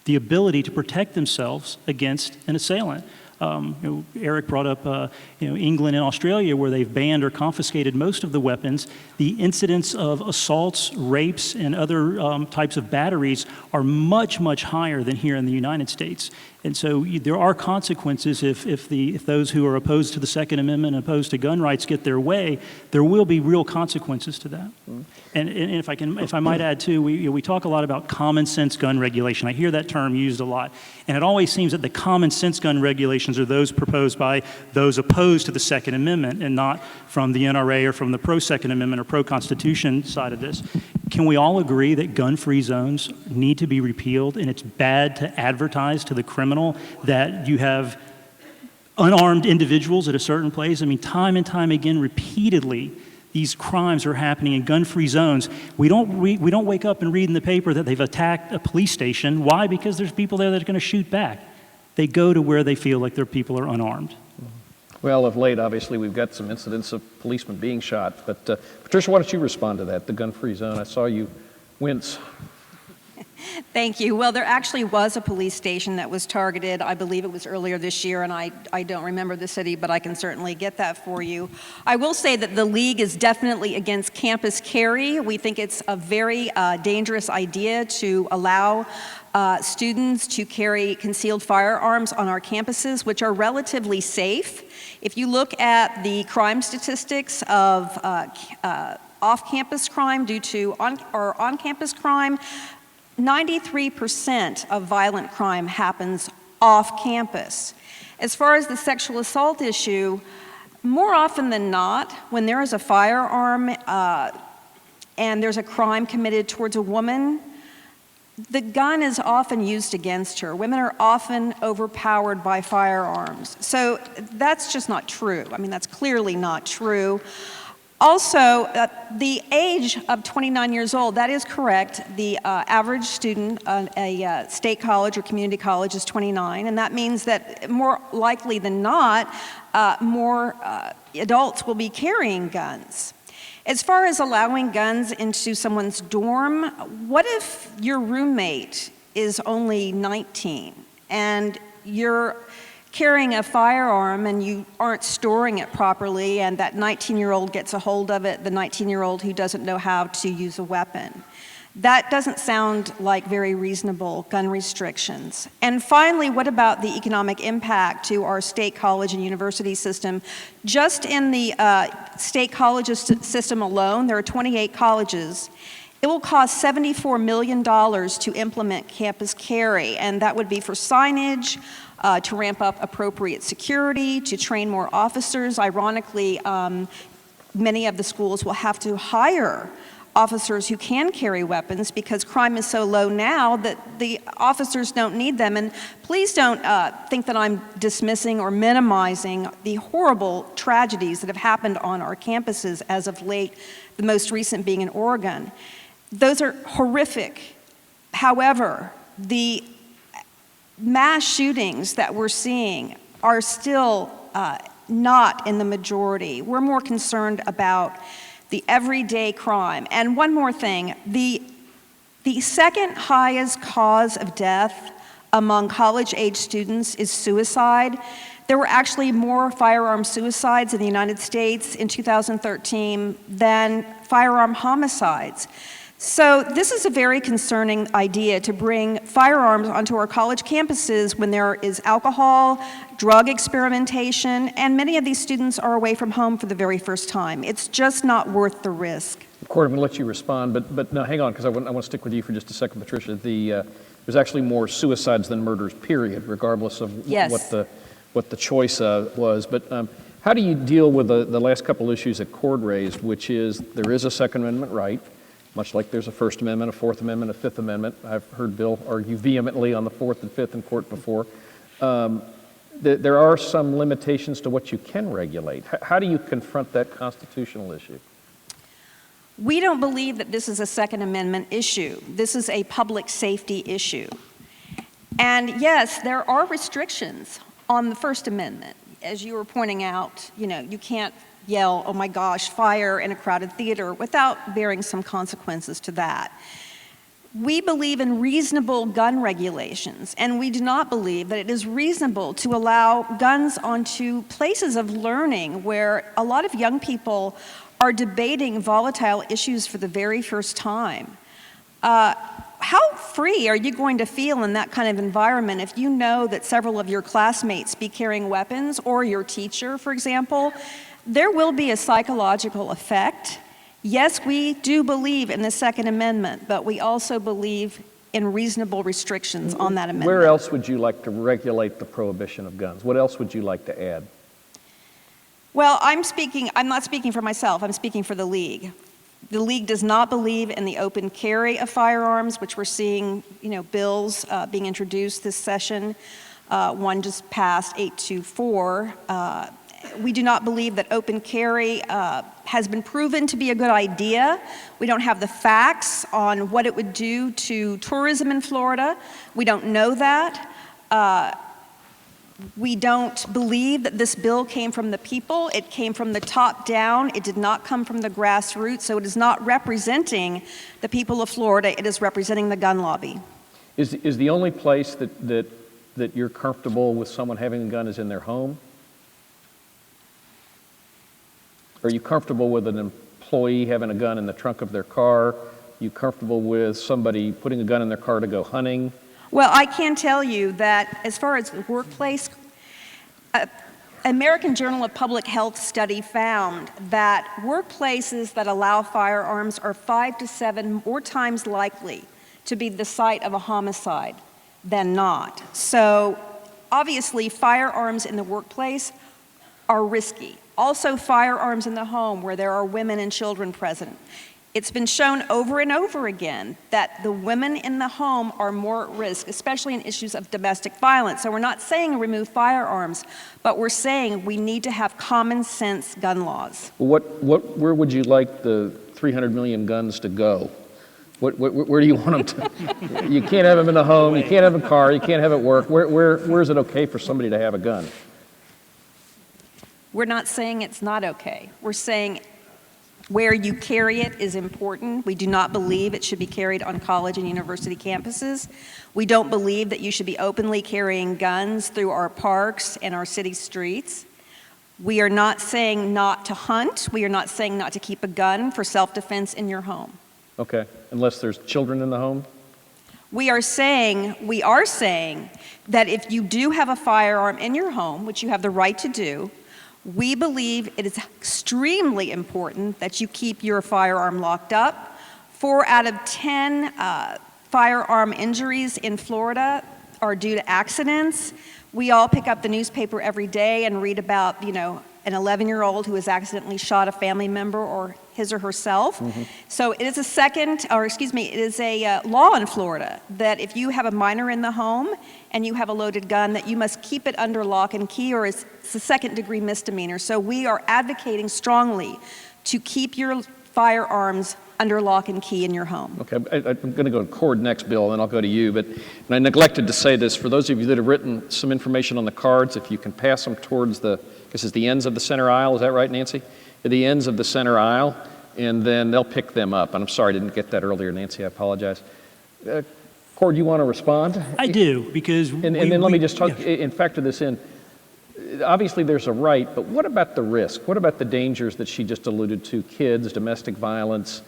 the ability to protect themselves against an assailant. Eric brought up England and Australia, where they've banned or confiscated most of the weapons. The incidence of assaults, rapes, and other types of batteries are much, much higher than here in the United States. And so there are consequences if those who are opposed to the Second Amendment and opposed to gun rights get their way. There will be real consequences to that. Mm-hmm. And if I might add too, we talk a lot about common sense gun regulation. I hear that term used a lot, and it always seems that the common sense gun regulations are those proposed by those opposed to the Second Amendment, and not from the NRA or from the pro-Second Amendment or pro-Constitution side of this. Can we all agree that gun-free zones need to be repealed, and it's bad to advertise to the criminal that you have unarmed individuals at a certain place? I mean, time and time again, repeatedly, these crimes are happening in gun-free zones. We don't wake up and read in the paper that they've attacked a police station. Why? Because there's people there that are going to shoot back. They go to where they feel like their people are unarmed.
Well, of late, obviously, we've got some incidents of policemen being shot. But Patricia, why don't you respond to that, the gun-free zone? I saw you wince.
Thank you. Well, there actually was a police station that was targeted. I believe it was earlier this year, and I don't remember the city, but I can certainly get that for you. I will say that the League is definitely against campus carry. We think it's a very dangerous idea to allow students to carry concealed firearms on our campuses, which are relatively safe. If you look at the crime statistics of off-campus crime due to on-campus crime, 93% of violent crime happens off campus. As far as the sexual assault issue, more often than not, when there is a firearm and there's a crime committed towards a woman, the gun is often used against her. Women are often overpowered by firearms. So that's just not true. I mean, that's clearly not true. Also, the age of 29 years old, that is correct. The average student at a state college or community college is 29, and that means that more likely than not, more adults will be carrying guns. As far as allowing guns into someone's dorm, what if your roommate is only 19 and you're carrying a firearm and you aren't storing it properly, and that 19-year-old gets a hold of it, the 19-year-old who doesn't know how to use a weapon? That doesn't sound like very reasonable gun restrictions. And finally, what about the economic impact to our state college and university system? Just in the state college system alone, there are 28 colleges. It will cost $74 million to implement campus carry, and that would be for signage, to ramp up appropriate security, to train more officers. Ironically, many of the schools will have to hire officers who can carry weapons because crime is so low now that the officers don't need them. And please don't think that I'm dismissing or minimizing the horrible tragedies that have happened on our campuses as of late, the most recent being in Oregon. Those are horrific. However, the mass shootings that we're seeing are still not in the majority. We're more concerned about the everyday crime. And one more thing, the second highest cause of death among college-age students is suicide. There were actually more firearm suicides in the United States in 2013 than firearm homicides. So this is a very concerning idea, to bring firearms onto our college campuses when there is alcohol, drug experimentation, and many of these students are away from home for the very first time. It's just not worth the risk.
Court, I'm going to let you respond, but no, hang on, because I want to stick with you for just a second, Patricia. There's actually more suicides than murders, period, regardless of
Yes.
what the choice was. But how do you deal with the last couple issues that Cord raised, which is there is a Second Amendment right, much like there's a First Amendment, a Fourth Amendment, a Fifth Amendment. I've heard Bill argue vehemently on the Fourth and Fifth in court before. There are some limitations to what you can regulate. How do you confront that constitutional issue?
We don't believe that this is a Second Amendment issue. This is a public safety issue. And yes, there are restrictions on the First Amendment. As you were pointing out, you can't yell, "Oh my gosh, fire," in a crowded theater without bearing some consequences to that. We believe in reasonable gun regulations, and we do not believe that it is reasonable to allow guns onto places of learning where a lot of young people are debating volatile issues for the very first time. How free are you going to feel in that kind of environment if you know that several of your classmates be carrying weapons, or your teacher, for example? There will be a psychological effect. Yes, we do believe in the Second Amendment, but we also believe in reasonable restrictions on that amendment.
Where else would you like to regulate the prohibition of guns? What else would you like to add?
Well, I'm not speaking for myself, I'm speaking for the League. The League does not believe in the open carry of firearms, which we're seeing, bills being introduced this session. One just passed, 824. We do not believe that open carry has been proven to be a good idea. We don't have the facts on what it would do to tourism in Florida. We don't know that. We don't believe that this bill came from the people. It came from the top down. It did not come from the grassroots, so it is not representing the people of Florida. It is representing the gun lobby.
Is the only place that you're comfortable with someone having a gun is in their home? Are you comfortable with an employee having a gun in the trunk of their car? Are you comfortable with somebody putting a gun in their car to go hunting?
Well, I can tell you that as far as the workplace, American Journal of Public Health study found that workplaces that allow firearms are 5 to 7 more times likely to be the site of a homicide than not. So obviously, firearms in the workplace are risky. Also, firearms in the home where there are women and children present It's been shown over and over again that the women in the home are more at risk, especially in issues of domestic violence. So we're not saying remove firearms, but we're saying we need to have common sense gun laws.
Where would you like the 300 million guns to go? Where do you want them to? You can't have them in the home, you can't have them in a car, you can't have it at work. Where is it okay for somebody to have a gun?
We're not saying it's not okay. We're saying where you carry it is important. We do not believe it should be carried on college and university campuses. We don't believe that you should be openly carrying guns through our parks and our city streets. We are not saying not to hunt. We are not saying not to keep a gun for self-defense in your home.
Okay, unless there's children in the home?
We are saying that if you do have a firearm in your home, which you have the right to do, we believe it is extremely important that you keep your firearm locked up. 4 out of 10 firearm injuries in Florida are due to accidents. We all pick up the newspaper every day and read about, an 11-year-old who has accidentally shot a family member or his or herself. Mm-hmm. So it is a law in Florida that if you have a minor in the home and you have a loaded gun, that you must keep it under lock and key, or it's a second-degree misdemeanor. So we are advocating strongly to keep your firearms under lock and key in your home.
Okay, I'm going to go to Cord next, Bill, and then I'll go to you. But I neglected to say this. For those of you that have written some information on the cards, if you can pass them towards the ends of the center aisle. Is that right, Nancy? At the ends of the center aisle, and then they'll pick them up. And I'm sorry I didn't get that earlier, Nancy. I apologize. Cord, you want to respond?
I do, because
and then let me just talk and factor this in. Obviously, there's a right, but what about the risk? What about the dangers that she just alluded to? Kids, domestic violence,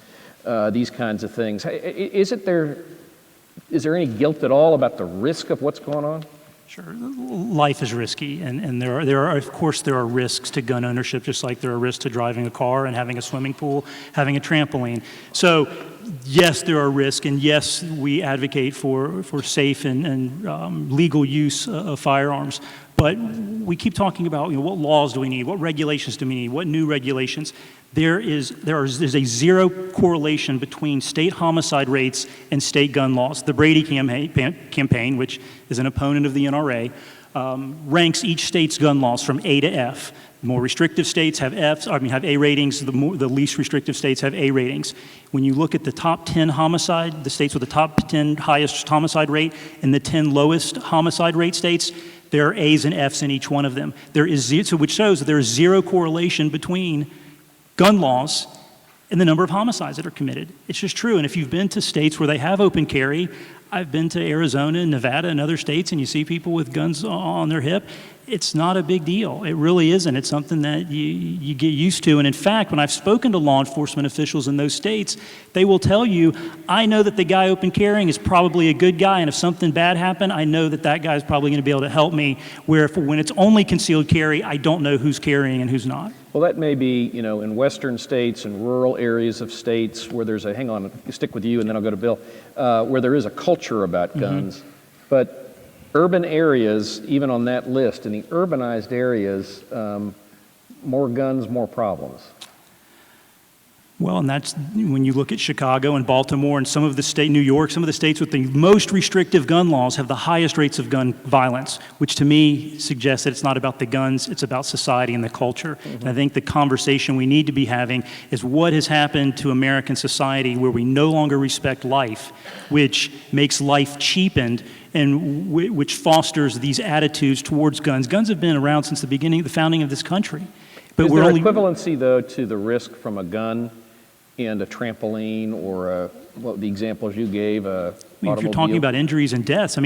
these kinds of things. Is there any guilt at all about the risk of what's going on?
Sure. Life is risky, and there are risks to gun ownership, just like there are risks to driving a car and having a swimming pool, having a trampoline. So, yes, there are risks, and yes, we advocate for safe and legal use of firearms. But we keep talking about what laws do we need, what regulations do we need, what new regulations. There's a zero correlation between state homicide rates and state gun laws. The Brady campaign, which is an opponent of the NRA, ranks each state's gun laws from A to F. The more restrictive states have have A ratings. The least restrictive states have A ratings. When you look at the top 10 the states with the top 10 highest homicide rate and the 10 lowest homicide rate states, there are A's and F's in each one of them. Which shows that there is zero correlation between gun laws and the number of homicides that are committed. It's just true. And if you've been to states where they have open carry, I've been to Arizona and Nevada and other states, and you see people with guns on their hip, it's not a big deal. It really isn't. It's something that you get used to. And in fact, when I've spoken to law enforcement officials in those states, they will tell you, I know that the guy open carrying is probably a good guy, and if something bad happened, I know that that guy is probably going to be able to help me, where when it's only concealed carry, I don't know who's carrying and who's not.
Well, that may be, in western states and rural areas of states where there's hang on, stick with you and then I'll go to Bill, where there is a culture about guns. Mm-hmm. But urban areas, even on that list, in the urbanized areas, more guns, more problems.
Well, and that's when you look at Chicago and Baltimore and New York, some of the states with the most restrictive gun laws have the highest rates of gun violence, which to me suggests that it's not about the guns, it's about society and the culture. Mm-hmm. And I think the conversation we need to be having is what has happened to American society where we no longer respect life, which makes life cheapened and which fosters these attitudes towards guns. Guns have been around since the founding of this country. But
is there equivalency, though, to the risk from a gun and a trampoline or the examples you gave,
if you're talking about injuries and deaths,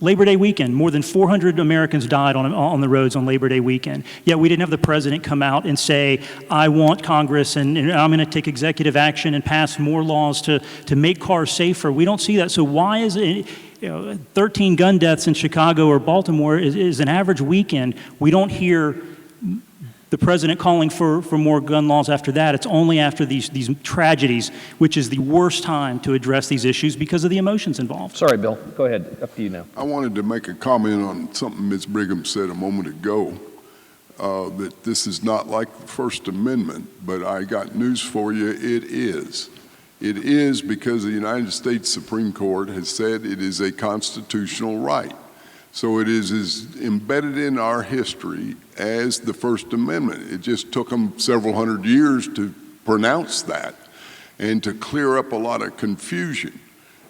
Labor Day weekend, more than 400 Americans died on the roads on Labor Day weekend. Yet we didn't have the president come out and say, I want Congress and I'm going to take executive action and pass more laws to make cars safer. We don't see that. So why is it, 13 gun deaths in Chicago or Baltimore is an average weekend? We don't hear the president calling for more gun laws after that. It's only after these tragedies, which is the worst time to address these issues because of the emotions involved.
Sorry, Bill. Go ahead. Up to you now.
I wanted to make a comment on something Ms. Brigham said a moment ago. that this is not like the First Amendment, but I got news for you, it is. It is because the United States Supreme Court has said it is a constitutional right. So it is as embedded in our history as the First Amendment. It just took them several hundred years to pronounce that and to clear up a lot of confusion.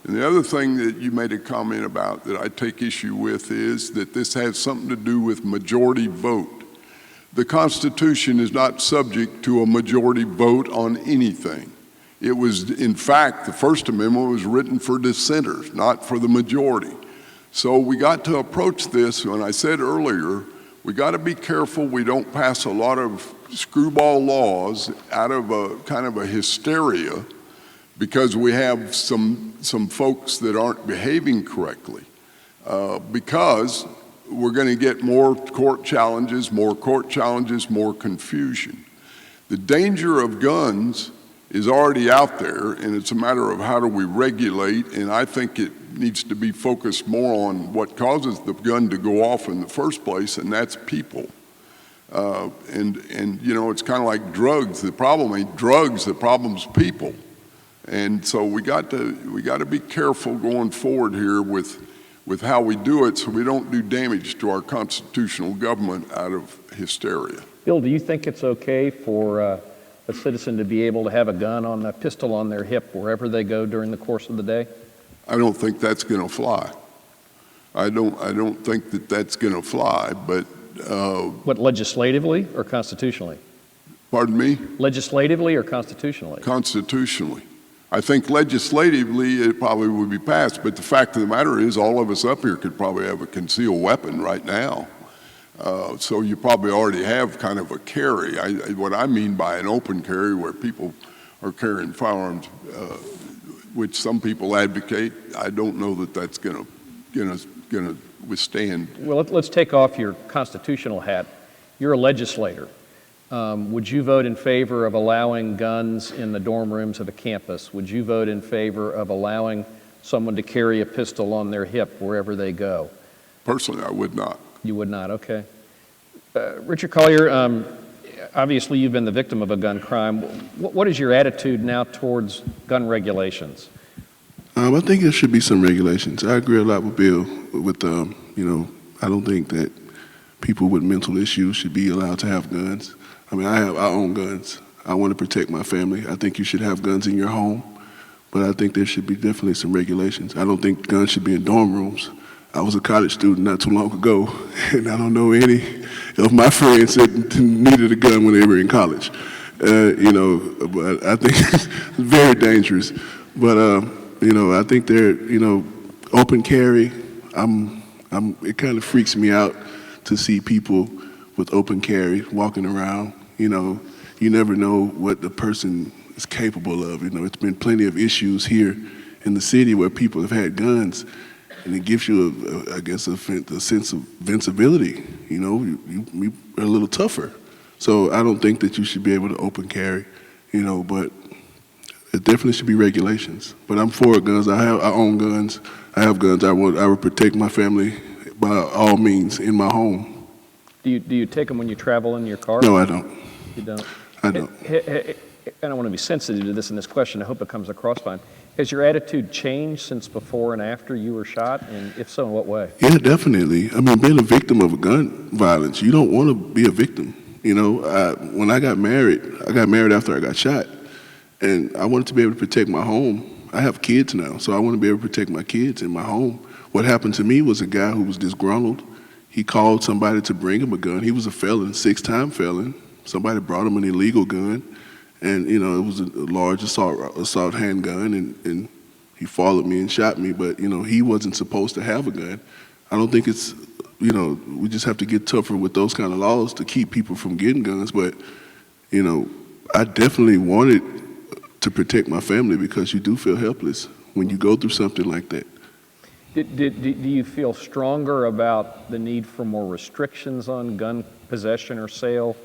And the other thing that you made a comment about that I take issue with is that this has something to do with majority vote. The Constitution is not subject to a majority vote on anything. It was, in fact, the First Amendment was written for dissenters, not for the majority. So we got to approach this, when I said earlier, we got to be careful we don't pass a lot of screwball laws out of a kind of a hysteria because we have some folks that aren't behaving correctly. Because we're going to get more court challenges, more confusion. The danger of guns is already out there, and it's a matter of how do we regulate, and I think it needs to be focused more on what causes the gun to go off in the first place, and that's people. And you know, it's kind of like drugs. The problem ain't drugs, the problem's people. And so we got to be careful going forward here with how we do it so we don't do damage to our constitutional government out of hysteria.
Bill, do you think it's okay for a citizen to be able to have a pistol on their hip wherever they go during the course of the day?
I don't think that's going to fly. I don't think that that's going to fly, but...
What, legislatively or constitutionally?
Pardon me?
Legislatively or constitutionally?
Constitutionally. I think legislatively it probably would be passed, but the fact of the matter is all of us up here could probably have a concealed weapon right now. So you probably already have kind of a carry. What I mean by an open carry where people are carrying firearms, which some people advocate, I don't know that that's going to withstand.
Well, let's take off your constitutional hat. You're a legislator. Would you vote in favor of allowing guns in the dorm rooms of a campus? Would you vote in favor of allowing someone to carry a pistol on their hip wherever they go?
Personally, I would not. You would not,
okay. Richard Collier, obviously you've been the victim of a gun crime. What is your attitude now towards gun regulations?
I think there should be some regulations. I agree a lot with Bill with, I don't think that people with mental issues should be allowed to have guns. I mean, I own guns. I want to protect my family. I think you should have guns in your home, but I think there should be definitely some regulations. I don't think guns should be in dorm rooms. I was a college student not too long ago, and I don't know any of my friends that needed a gun when they were in college. But I think it's very dangerous. But, I think they're, open carry, it kind of freaks me out to see people with open carry walking around. You never know what the person is capable of. It's been plenty of issues here in the city where people have had guns, and it gives you, a sense of invincibility. You're a little tougher. So I don't think that you should be able to open carry, but it definitely should be regulations. But I'm for guns. I own guns. I have guns. I would protect my family by all means in my home.
Do you take them when you travel in your car?
No, I don't.
You don't?
I don't.
I don't want to be sensitive to this in this question. I hope it comes across fine. Has your attitude changed since before and after you were shot? And if so, in what way?
Yeah, definitely. I mean, being a victim of a gun violence, you don't want to be a victim. When I got married after I got shot, and I wanted to be able to protect my home. I have kids now, so I want to be able to protect my kids in my home. What happened to me was a guy who was disgruntled. He called somebody to bring him a gun. He was a felon, 6-time felon. Somebody brought him an illegal gun, and it was a large assault handgun, and he followed me and shot me. But he wasn't supposed to have a gun. I don't think it's we just have to get tougher with those kind of laws to keep people from getting guns. But I definitely wanted to protect my family because you do feel helpless when you go through something like that.
Do you feel stronger about the need for more restrictions on gun possession or sale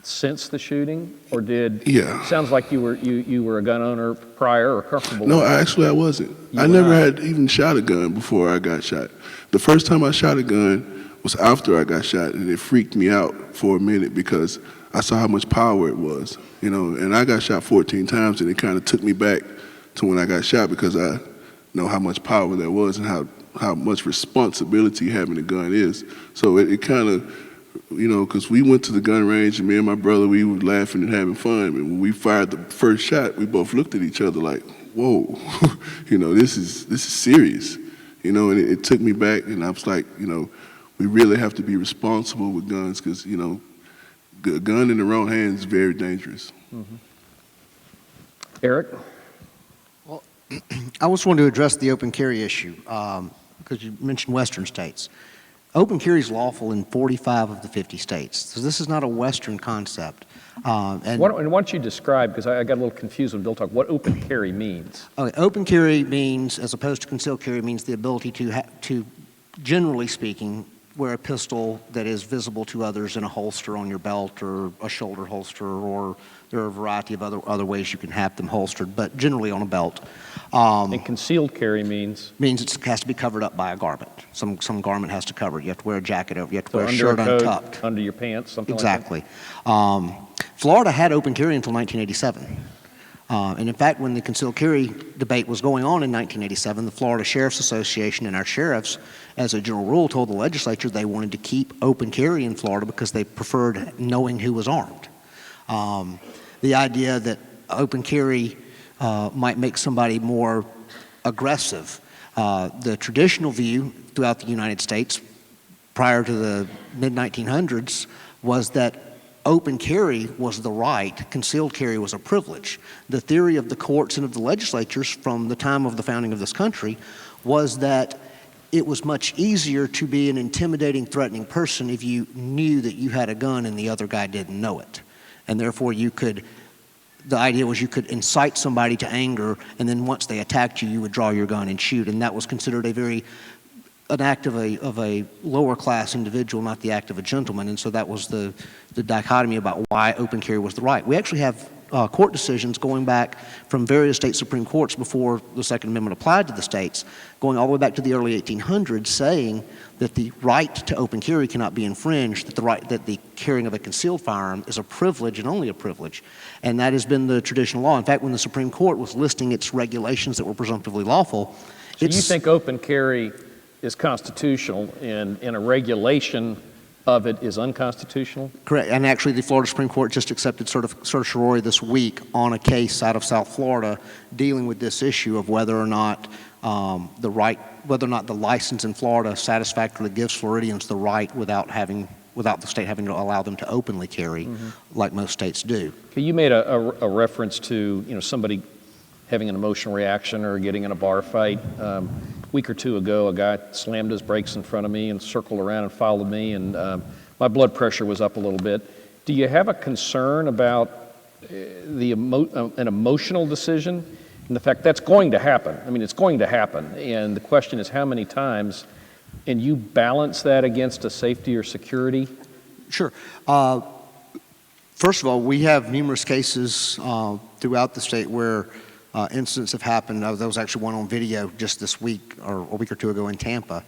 since the shooting, or
Yeah.
Sounds like you were a gun owner prior or comfortable?
No, actually I wasn't. I never had even shot a gun before I got shot. The first time I shot a gun was after I got shot, and it freaked me out for a minute because I saw how much power it was, and I got shot 14 times, and it kind of took me back to when I got shot because I know how much power that was and how much responsibility having a gun is. So it kind of, because we went to the gun range, and me and my brother, we were laughing and having fun, and when we fired the first shot, we both looked at each other like, whoa, this is serious, and it took me back, and I was like, we really have to be responsible with guns because, a gun in the wrong hands is very dangerous.
Mm-hmm. Eric?
Well, I just wanted to address the open carry issue because you mentioned Western states. Open carry is lawful in 45 of the 50 states, so this is not a Western concept. And
why don't you describe, because I got a little confused when Bill talked, what open carry means?
Okay, open carry means, as opposed to concealed carry, means the ability to generally speaking, wear a pistol that is visible to others in a holster on your belt or a shoulder holster, or there are a variety of other ways you can have them holstered, but generally on a belt.
And concealed carry means?
Means it has to be covered up by a garment. Some garment has to cover it. You have to wear a jacket over. You have to wear a shirt untucked.
Under your pants, something
exactly.
like that?
Florida had open carry until 1987. And in fact, when the concealed carry debate was going on in 1987, the Florida Sheriff's Association and our sheriffs, as a general rule, told the legislature they wanted to keep open carry in Florida because they preferred knowing who was armed. The idea that open carry might make somebody more aggressive. The traditional view throughout the United States prior to the mid-1900s was that open carry was the right, concealed carry was a privilege. The theory of the courts and of the legislatures from the time of the founding of this country was that it was much easier to be an intimidating, threatening person if you knew that you had a gun and the other guy didn't know it. And therefore the idea was you could incite somebody to anger, and then once they attacked you, you would draw your gun and shoot. And that was considered an act of a lower class individual, not the act of a gentleman. And so that was the dichotomy about why open carry was the right. We actually have court decisions going back from various state Supreme Courts before the Second Amendment applied to the states, going all the way back to the early 1800s, saying that the right to open carry cannot be infringed, that the carrying of a concealed firearm is a privilege and only a privilege. And that has been the traditional law. In fact, when the Supreme Court was listing its regulations that were presumptively lawful,
so you think open carry is constitutional and a regulation of it is unconstitutional?
Correct. And actually the Florida Supreme Court just accepted certiorari this week on a case out of South Florida dealing with this issue of whether or not the license in Florida satisfactorily gives Floridians the right without the state having to allow them to openly carry like most states do.
Okay, you made a reference to somebody having an emotional reaction or getting in a bar fight. A week or two ago, a guy slammed his brakes in front of me and circled around and followed me, and my blood pressure was up a little bit. Do you have a concern about an emotional decision and the fact that's going to happen? I mean, it's going to happen, and the question is how many times, and you balance that against a safety or security?
Sure. First of all, we have numerous cases throughout the state where incidents have happened. There was actually one on video just this week or a week or two ago in Tampa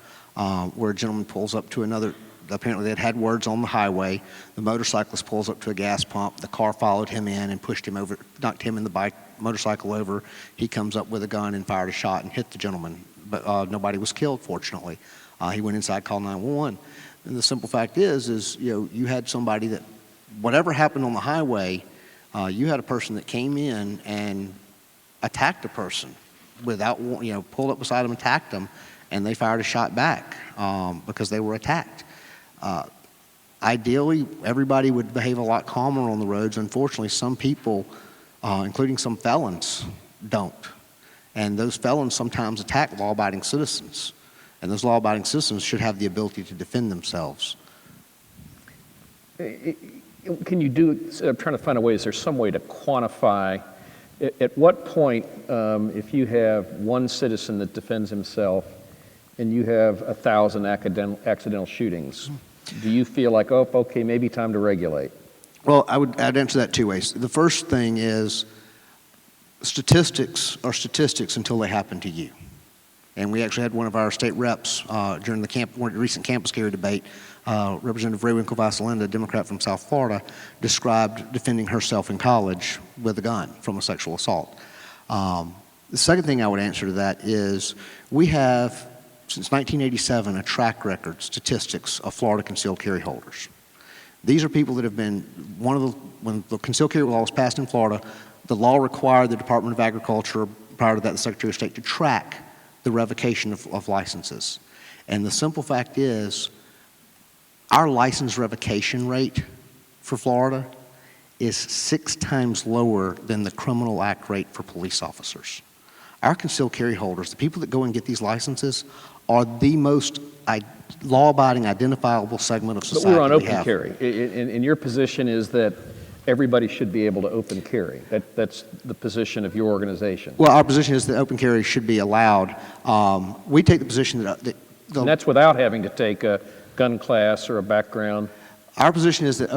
where a gentleman pulls up to another. Apparently they had words on the highway. The motorcyclist pulls up to a gas pump. The car followed him in and pushed him over, knocked him and the motorcycle over. He comes up with a gun and fired a shot and hit the gentleman. But nobody was killed, fortunately. He went inside, called 911. And the simple fact is you had somebody that, whatever happened on the highway, you had a person that came in and attacked a person without, pulled up beside them, attacked them, and they fired a shot back because they were attacked. Ideally, everybody would behave a lot calmer on the roads. Unfortunately, some people, including some felons, don't. And those felons sometimes attack law-abiding citizens. And those law-abiding citizens should have the ability to defend themselves.
Can you I'm trying to find a way, is there some way to quantify at what point, if you have one citizen that defends himself and you have 1,000 accidental shootings, do you feel like, oh, okay, maybe time to regulate?
Well, I'd answer that two ways. The first thing is statistics are statistics until they happen to you. And we actually had one of our state reps during the recent campus carry debate, Representative Ray Winkle-Vasalinda, a Democrat from South Florida, described defending herself in college with a gun from a sexual assault. The second thing I would answer to that is we have, since 1987, a track record statistics of Florida concealed carry holders. These are people that have been, when the concealed carry law was passed in Florida, the law required the Department of Agriculture, prior to that the Secretary of State, to track the revocation of licenses. And the simple fact is, our license revocation rate for Florida is 6 times lower than the criminal act rate for police officers. Our concealed carry holders, the people that go and get these licenses, are the most law-abiding, identifiable segment of society.
But we're on open carry. And your position is that everybody should be able to open carry. That's the position of your organization.
Well, our position is that open carry should be allowed. We take the position that...
And that's without having to take a gun class or a background.
Our position is that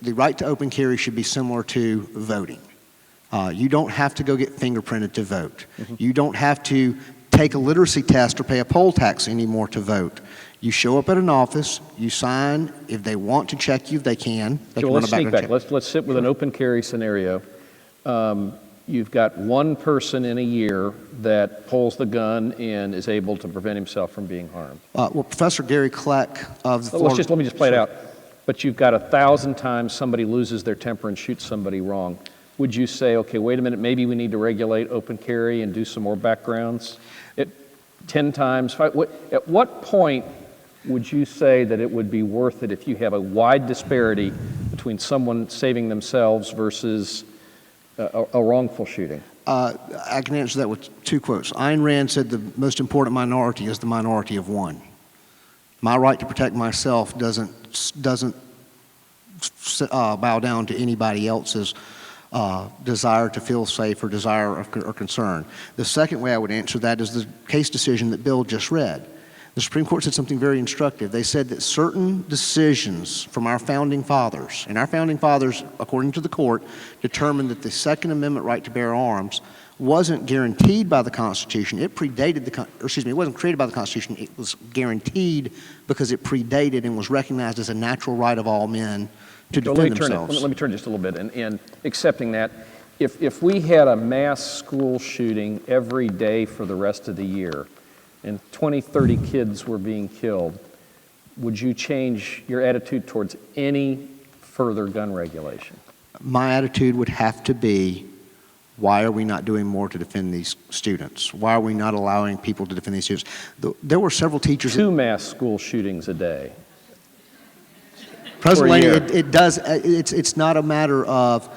the right to open carry should be similar to voting. You don't have to go get fingerprinted to vote. Mm-hmm. You don't have to take a literacy test or pay a poll tax anymore to vote. You show up at an office, you sign. If they want to check you, they can. They can
let's
run a
sneak back.
check.
Let's sit with an open carry scenario. You've got one person in a year that pulls the gun and is able to prevent himself from being harmed.
Well, Professor Gary Kleck of the Florida...
Let me just play it out. But you've got 1,000 times somebody loses their temper and shoots somebody wrong. Would you say, okay, wait a minute, maybe we need to regulate open carry and do some more backgrounds? 10 times, at what point would you say that it would be worth it if you have a wide disparity between someone saving themselves versus a wrongful shooting?
I can answer that with 2 quotes. Ayn Rand said the most important minority is the minority of one. My right to protect myself doesn't bow down to anybody else's desire to feel safe or desire or concern. The second way I would answer that is the case decision that Bill just read. The Supreme Court said something very instructive. They said that certain decisions from our founding fathers, and our founding fathers, according to the court, determined that the Second Amendment right to bear arms wasn't guaranteed by the Constitution. It predated it wasn't created by the Constitution. It was guaranteed because it predated and was recognized as a natural right of all men to defend themselves.
Let me turn just a little bit, and accepting that, if we had a mass school shooting every day for the rest of the year, and 20, 30 kids were being killed, would you change your attitude towards any further gun regulation?
My attitude would have to be, why are we not doing more to defend these students? Why are we not allowing people to defend these students? There were several teachers...
2 mass school shootings a day.
President Delaney, it's not a matter of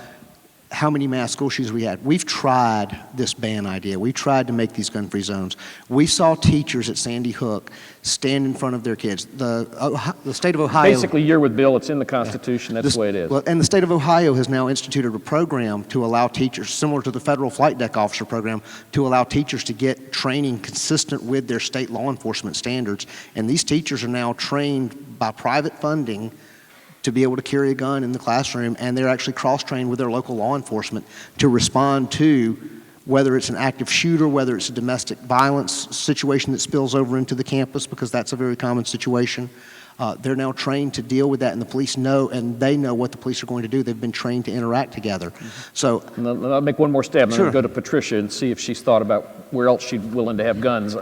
how many mass school shootings we had. We've tried this ban idea. We've tried to make these gun-free zones. We saw teachers at Sandy Hook stand in front of their kids. The state of Ohio...
Basically, you're with Bill. It's in the Constitution. That's the way it is.
Well, and the state of Ohio has now instituted a program to allow teachers, similar to the federal flight deck officer program, to allow teachers to get training consistent with their state law enforcement standards. And these teachers are now trained by private funding to be able to carry a gun in the classroom, and they're actually cross-trained with their local law enforcement to respond to whether it's an active shooter, whether it's a domestic violence situation that spills over into the campus, because that's a very common situation. They're now trained to deal with that, and the police know, and they know what the police are going to do. They've been trained to interact together. So,
I'll make one more stab. I'm
Sure.
going to go to Patricia and see if she's thought about where else she's willing to have guns.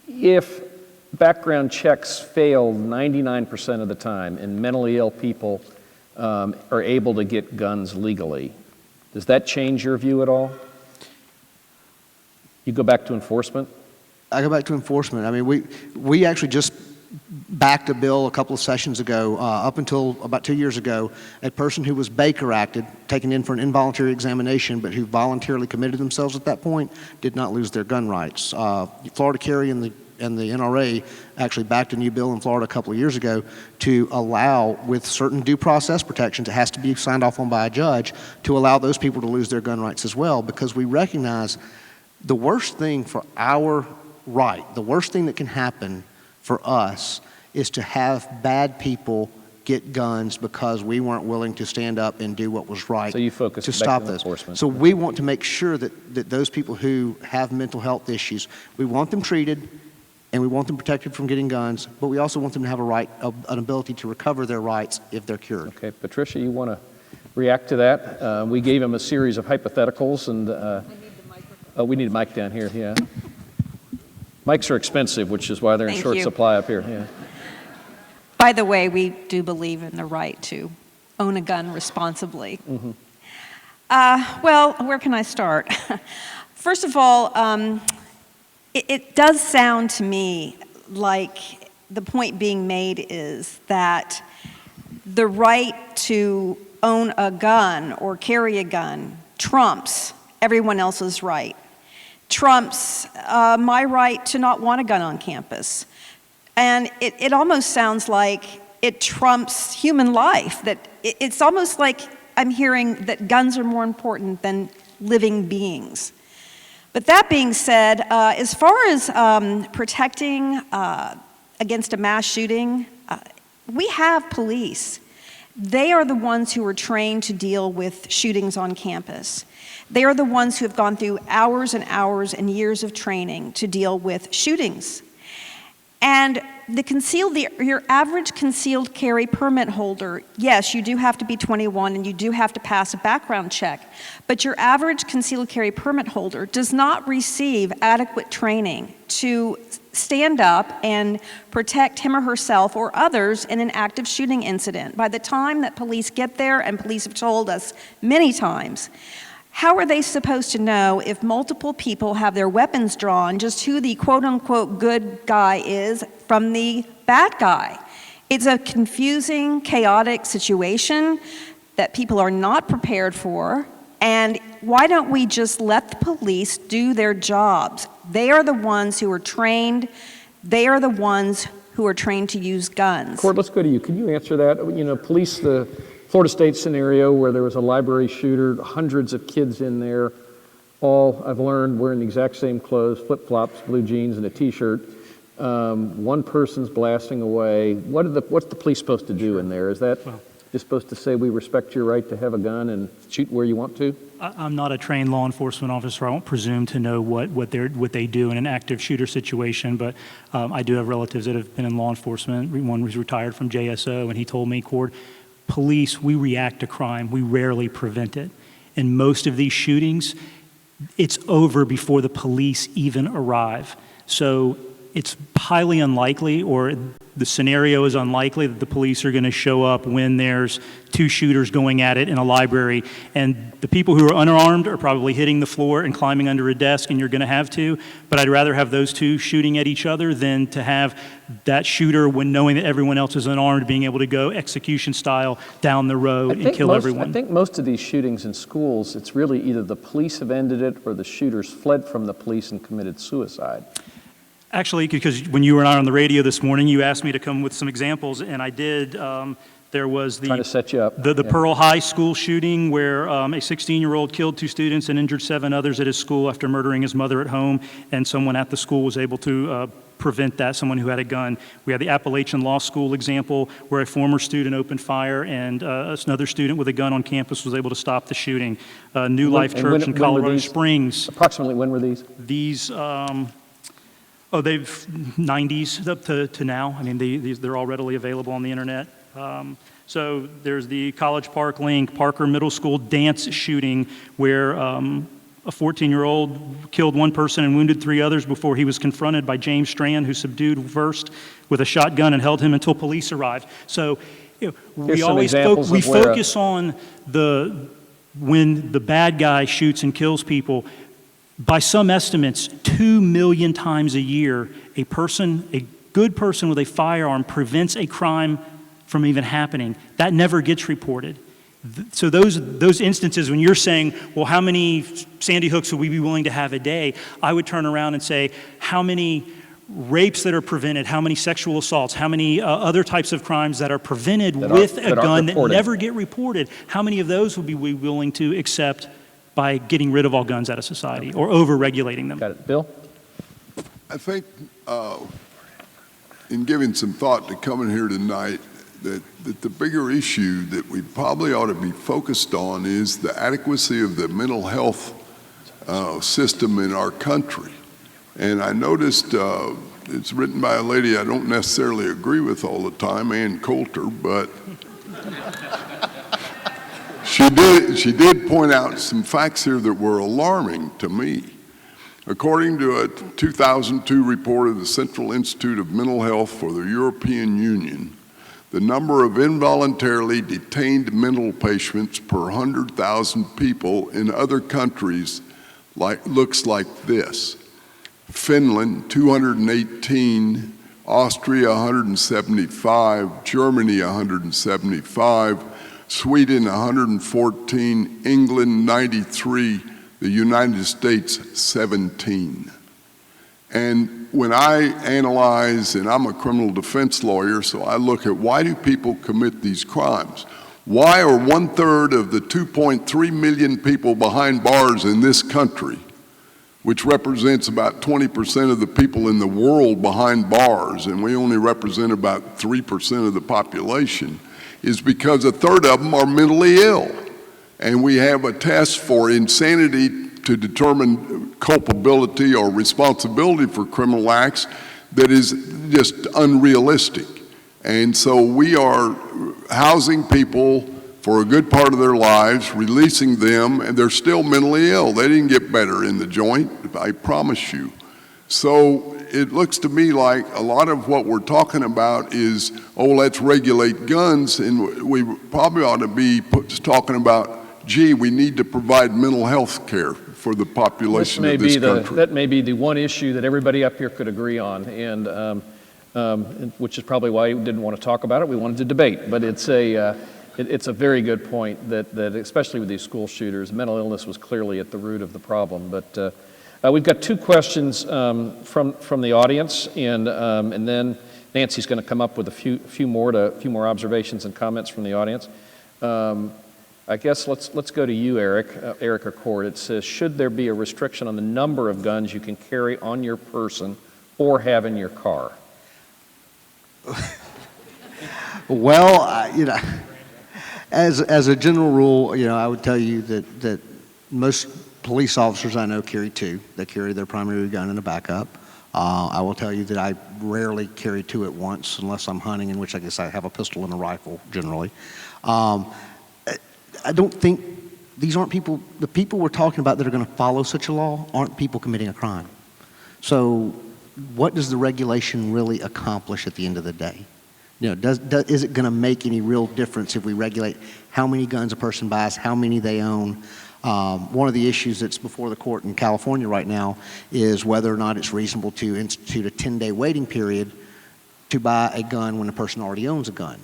If background checks fail 99% of the time, and mentally ill people are able to get guns legally, does that change your view at all? You go back to enforcement?
I go back to enforcement. I mean, we actually just backed a bill a couple of sessions ago, up until about 2 years ago, a person who was Baker acted, taken in for an involuntary examination, but who voluntarily committed themselves at that point, did not lose their gun rights. Florida Carry and the NRA actually backed a new bill in Florida a couple of years ago to allow, with certain due process protections, it has to be signed off on by a judge, to allow those people to lose their gun rights as well, because we recognize the worst thing for our right, the worst thing that can happen for us is to have bad people get guns because we weren't willing to stand up and do what was right
So you focus
to
back
stop
on
those.
enforcement.
So we want to make sure that those people who have mental health issues, we want them treated and we want them protected from getting guns, but we also want them to have an ability to recover their rights if they're cured.
Okay, Patricia, you want to react to that? We gave him a series of hypotheticals, and we need a mic down here, yeah. Mics are expensive, which is why they're in
Thank
short
you.
supply up here, yeah.
By the way, we do believe in the right to own a gun responsibly.
Mm-hmm.
Well, where can I start? First of all, it does sound to me like the point being made is that the right to own a gun or carry a gun trumps everyone else's right, trumps my right to not want a gun on campus. And it almost sounds like it trumps human life, that it's almost like I'm hearing that guns are more important than living beings. But that being said, as far as protecting against a mass shooting, we have police. They are the ones who are trained to deal with shootings on campus. They are the ones who have gone through hours and hours and years of training to deal with shootings. And your average concealed carry permit holder, yes, you do have to be 21 and you do have to pass a background check, but your average concealed carry permit holder does not receive adequate training to stand up and protect him or herself or others in an active shooting incident. By the time that police get there, and police have told us many times, how are they supposed to know if multiple people have their weapons drawn just who the quote-unquote good guy is from the bad guy? It's a confusing, chaotic situation that people are not prepared for, and why don't we just let the police do their jobs? They are the ones who are trained. They are the ones who are trained to use guns.
Cord, let's go to you. Can you answer that? You know, police, the Florida State scenario where there was a library shooter, hundreds of kids in there, all, I've learned, wearing the exact same clothes, flip-flops, blue jeans, and a T-shirt. One person's blasting away. What's the police supposed to do in there? Is that just supposed to say, we respect your right to have a gun and shoot where you want to?
I'm not a trained law enforcement officer. I won't presume to know what they do in an active shooter situation, but I do have relatives that have been in law enforcement. One was retired from JSO, and he told me, Cord, police, we react to crime. We rarely prevent it. In most of these shootings, it's over before the police even arrive. So it's highly unlikely, or the scenario is unlikely, that the police are going to show up when there's two shooters going at it in a library. And the people who are unarmed are probably hitting the floor and climbing under a desk, and you're going to have to. But I'd rather have those two shooting at each other than to have that shooter, when knowing that everyone else is unarmed, being able to go execution style down the road and kill everyone.
I think most of these shootings in schools, it's really either the police have ended it or the shooters fled from the police and committed suicide.
Actually, because when you and I on the radio this morning, you asked me to come with some examples, and I did. There was
Trying to set you up.
the Pearl High school shooting where a 16-year-old killed 2 students and injured 7 others at his school after murdering his mother at home, and someone at the school was able to prevent that, someone who had a gun. We had the Appalachian Law School example where a former student opened fire and another student with a gun on campus was able to stop the shooting. New Life Church in Colorado Springs.
Approximately when were these?
These, they've 90s up to now. I mean, they're all readily available on the internet. So there's the College Park Link, Parker Middle School dance shooting where a 14-year-old killed 1 person and wounded 3 others before he was confronted by James Strand, who subdued first with a shotgun and held him until police arrived. So we always focus on when the bad guy shoots and kills people. By some estimates, 2 million times a year, a good person with a firearm prevents a crime from even happening. That never gets reported. So those instances, when you're saying, well, how many Sandy Hooks would we be willing to have a day? I would turn around and say, how many rapes that are prevented, how many sexual assaults, how many other types of crimes that are prevented with a gun that never get reported, how many of those would we be willing to accept by getting rid of all guns out of society or over-regulating them?
Got it. Bill?
I think in giving some thought to coming here tonight, that the bigger issue that we probably ought to be focused on is the adequacy of the mental health system in our country. And I noticed it's written by a lady I don't necessarily agree with all the time, Ann Coulter, but she did point out some facts here that were alarming to me. According to a 2002 report of the Central Institute of Mental Health for the European Union, the number of involuntarily detained mental patients per 100,000 people in other countries looks like this. Finland, 218, Austria, 175, Germany, 175, Sweden, 114, England, 93, the United States, 17. And when I analyze, and I'm a criminal defense lawyer, so I look at why do people commit these crimes? Why are 1/3 of the 2.3 million people behind bars in this country, which represents about 20% of the people in the world behind bars, and we only represent about 3% of the population, is because 1/3 of them are mentally ill. And we have a test for insanity to determine culpability or responsibility for criminal acts that is just unrealistic. And so we are housing people for a good part of their lives, releasing them, and they're still mentally ill. They didn't get better in the joint, I promise you. So it looks to me like a lot of what we're talking about is, oh, let's regulate guns, and we probably ought to be talking about, gee, we need to provide mental health care for the population of this country.
That may be the one issue that everybody up here could agree on, and which is probably why we didn't want to talk about it. We wanted to debate, but it's a very good point that especially with these school shooters, mental illness was clearly at the root of the problem. But we've got two questions from the audience, and then Nancy's going to come up with a few more observations and comments from the audience. I guess let's go to you, Eric or Cord. It says, should there be a restriction on the number of guns you can carry on your person or have in your car?
Well, you know, as a general rule, you know, I would tell you that most police officers I know carry two. They carry their primary gun and a backup. I will tell you that I rarely carry two at once unless I'm hunting, in which I guess I have a pistol and a rifle generally. I don't think these aren't people, the people we're talking about that are going to follow such a law aren't people committing a crime. So what does the regulation really accomplish at the end of the day? You know, is it going to make any real difference if we regulate how many guns a person buys, how many they own? One of the issues that's before the court in California right now is whether or not it's reasonable to institute a 10-day waiting period to buy a gun when a person already owns a gun.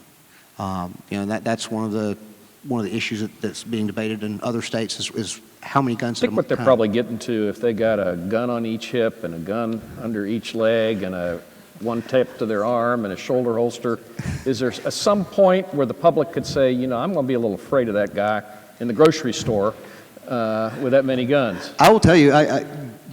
You know, that's one of the issues that's being debated in other states is how many guns.
I think what they're probably getting to, if they got a gun on each hip and a gun under each leg and one taped to their arm and a shoulder holster, is there some point where the public could say, you know, I'm going to be a little afraid of that guy in the grocery store with that many guns?
I will tell you,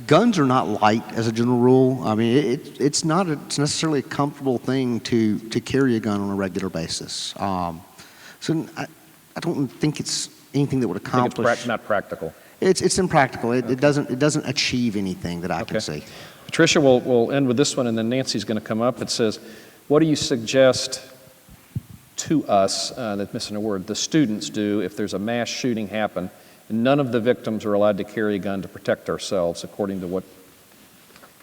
guns are not light as a general rule. I mean, it's not necessarily a comfortable thing to carry a gun on a regular basis. So I don't think it's anything that would accomplish.
I think it's not practical.
It's impractical. It doesn't achieve anything that I can see.
Patricia, we'll end with this one, and then Nancy's going to come up. It says, what do you suggest to us, that's missing a word, the students do if there's a mass shooting happen and none of the victims are allowed to carry a gun to protect ourselves, according to what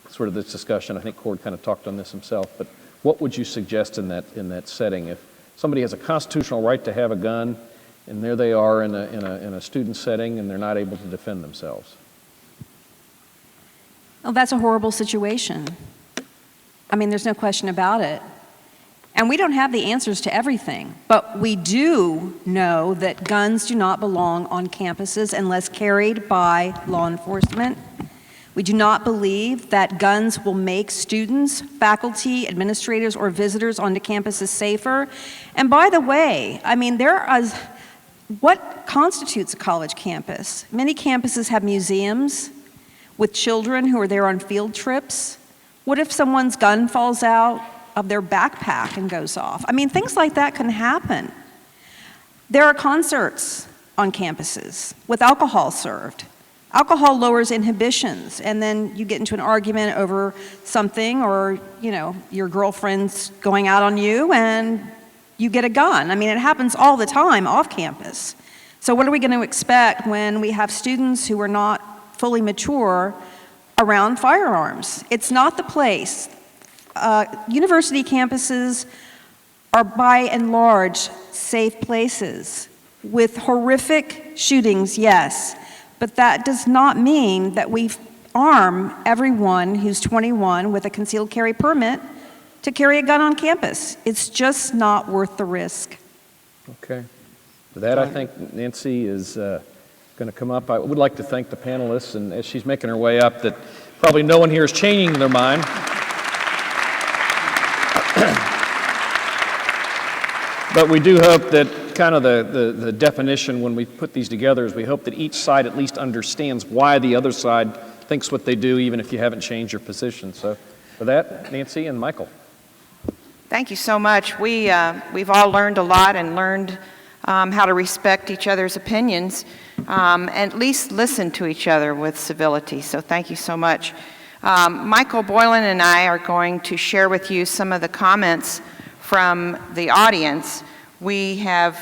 sort of this discussion, I think Cord kind of talked on this himself, but what would you suggest in that setting? If somebody has a constitutional right to have a gun, and there they are in a student setting, and they're not able to defend themselves.
Well, that's a horrible situation. I mean, there's no question about it. And we don't have the answers to everything, but we do know that guns do not belong on campuses unless carried by law enforcement. We do not believe that guns will make students, faculty, administrators, or visitors onto campuses safer. And by the way, I mean, what constitutes a college campus? Many campuses have museums with children who are there on field trips. What if someone's gun falls out? of their backpack and goes off. I mean, things like that can happen. There are concerts on campuses with alcohol served. Alcohol lowers inhibitions, and then you get into an argument over something, or, you know, your girlfriend's going out on you and you get a gun. I mean, it happens all the time off campus. So what are we going to expect when we have students who are not fully mature around firearms? It's not the place. University campuses are by and large safe places with horrific shootings, yes, but that does not mean that we arm everyone who's 21 with a concealed carry permit to carry a gun on campus. It's just not worth the risk.
Okay. For that, I think Nancy is going to come up. I would like to thank the panelists, and as she's making her way up, that probably no one here is changing their mind. But we do hope that kind of the definition when we put these together is we hope that each side at least understands why the other side thinks what they do, even if you haven't changed your position. So for that, Nancy and Michael.
Thank you so much. We've all learned a lot and learned how to respect each other's opinions and at least listen to each other with civility. So thank you so much. Michael Boylan and I are going to share with you some of the comments from the audience. We have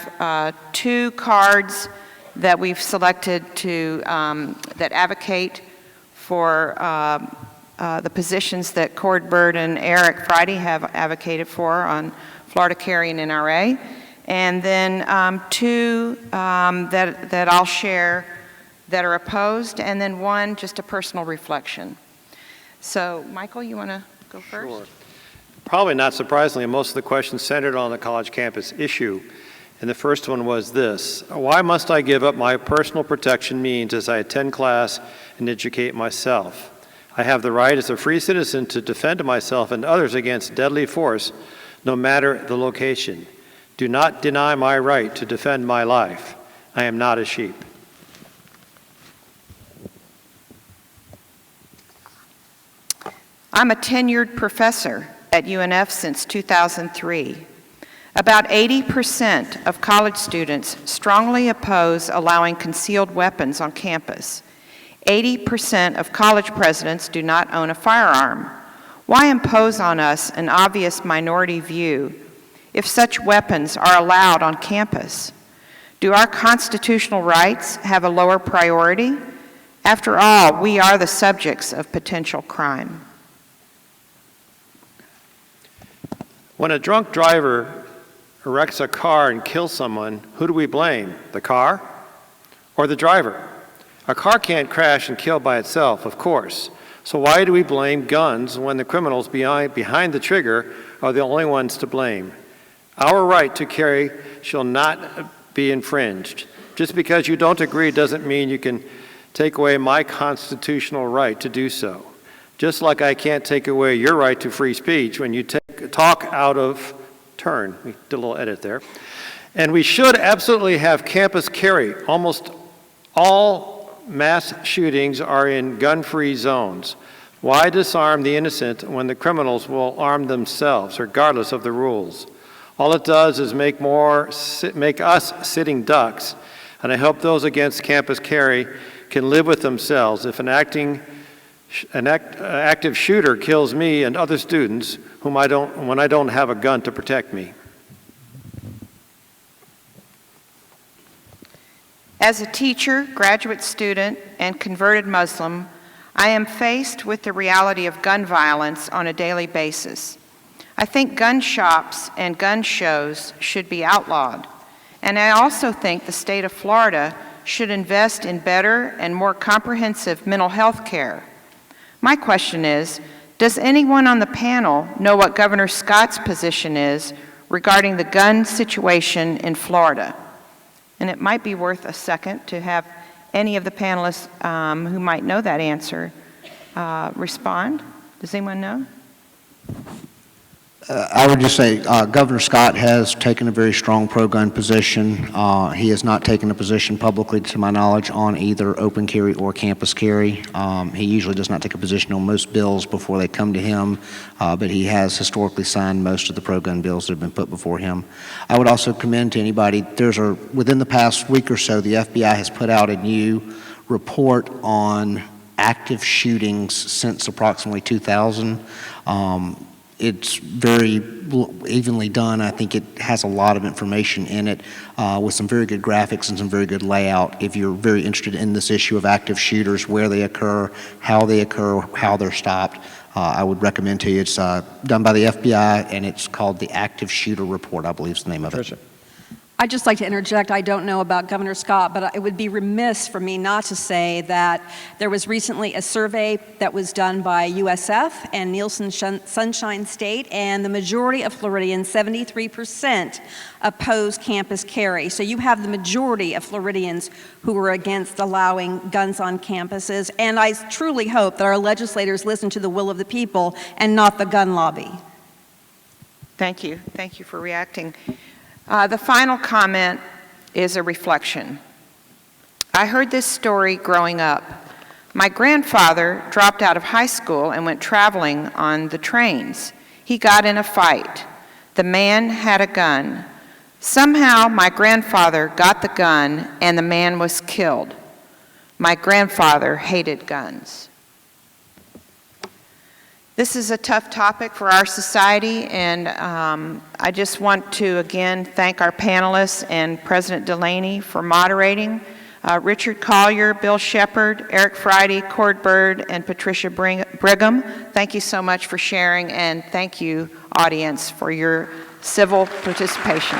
2 cards that we've selected to that advocate for the positions that Cord Bird and Eric Friday have advocated for on Florida Carry and NRA, and then 2 that I'll share that are opposed, and then 1 just a personal reflection. So, Michael, you want to go first?
Sure. Probably not surprisingly, most of the questions centered on the college campus issue. And the first one was this: why must I give up my personal protection means as I attend class and educate myself? I have the right as a free citizen to defend myself and others against deadly force, no matter the location. Do not deny my right to defend my life. I am not a sheep.
I'm a tenured professor at UNF since 2003. About 80% of college students strongly oppose allowing concealed weapons on campus. 80% of college presidents do not own a firearm. Why impose on us an obvious minority view if such weapons are allowed on campus? Do our constitutional rights have a lower priority? After all, we are the subjects of potential crime.
When a drunk driver wrecks a car and kills someone, who do we blame? The car or the driver? A car can't crash and kill by itself, of course. So why do we blame guns when the criminals behind the trigger are the only ones to blame? Our right to carry shall not be infringed. Just because you don't agree doesn't mean you can take away my constitutional right to do so. Just like I can't take away your right to free speech when you talk out of turn. We did a little edit there. And we should absolutely have campus carry. Almost all mass shootings are in gun-free zones. Why disarm the innocent when the criminals will arm themselves, regardless of the rules? All it does is make us sitting ducks, and I hope those against campus carry can live with themselves if an active shooter kills me and other students when I don't have a gun to protect me.
As a teacher, graduate student, and converted Muslim, I am faced with the reality of gun violence on a daily basis. I think gun shops and gun shows should be outlawed, and I also think the state of Florida should invest in better and more comprehensive mental health care. My question is, does anyone on the panel know what Governor Scott's position is regarding the gun situation in Florida? And it might be worth a second to have any of the panelists who might know that answer respond. Does anyone know?
I would just say Governor Scott has taken a very strong pro-gun position. He has not taken a position publicly, to my knowledge, on either open carry or campus carry. He usually does not take a position on most bills before they come to him, but he has historically signed most of the pro-gun bills that have been put before him. I would also commend to anybody, within the past week or so, the FBI has put out a new report on active shootings since approximately 2000. It's very evenly done. I think it has a lot of information in it with some very good graphics and some very good layout. If you're very interested in this issue of active shooters, where they occur, how they're stopped, I would recommend to you. It's done by the FBI, and it's called the Active Shooter Report, I believe is the name of it.
I'd just like to interject. I don't know about Governor Scott, but it would be remiss for me not to say that there was recently a survey that was done by USF and Nielsen Sunshine State, and the majority of Floridians, 73%, oppose campus carry. So you have the majority of Floridians who are against allowing guns on campuses, and I truly hope that our legislators listen to the will of the people and not the gun lobby.
Thank you. Thank you for reacting. The final comment is a reflection. I heard this story growing up. My grandfather dropped out of high school and went traveling on the trains. He got in a fight. The man had a gun. Somehow my grandfather got the gun and the man was killed. My grandfather hated guns. This is a tough topic for our society, and I just want to again thank our panelists and President Delaney for moderating. Richard Collier, Bill Shepard, Eric Friday, Cord Bird, and Patricia Brigham, thank you so much for sharing, and thank you, audience, for your civil participation.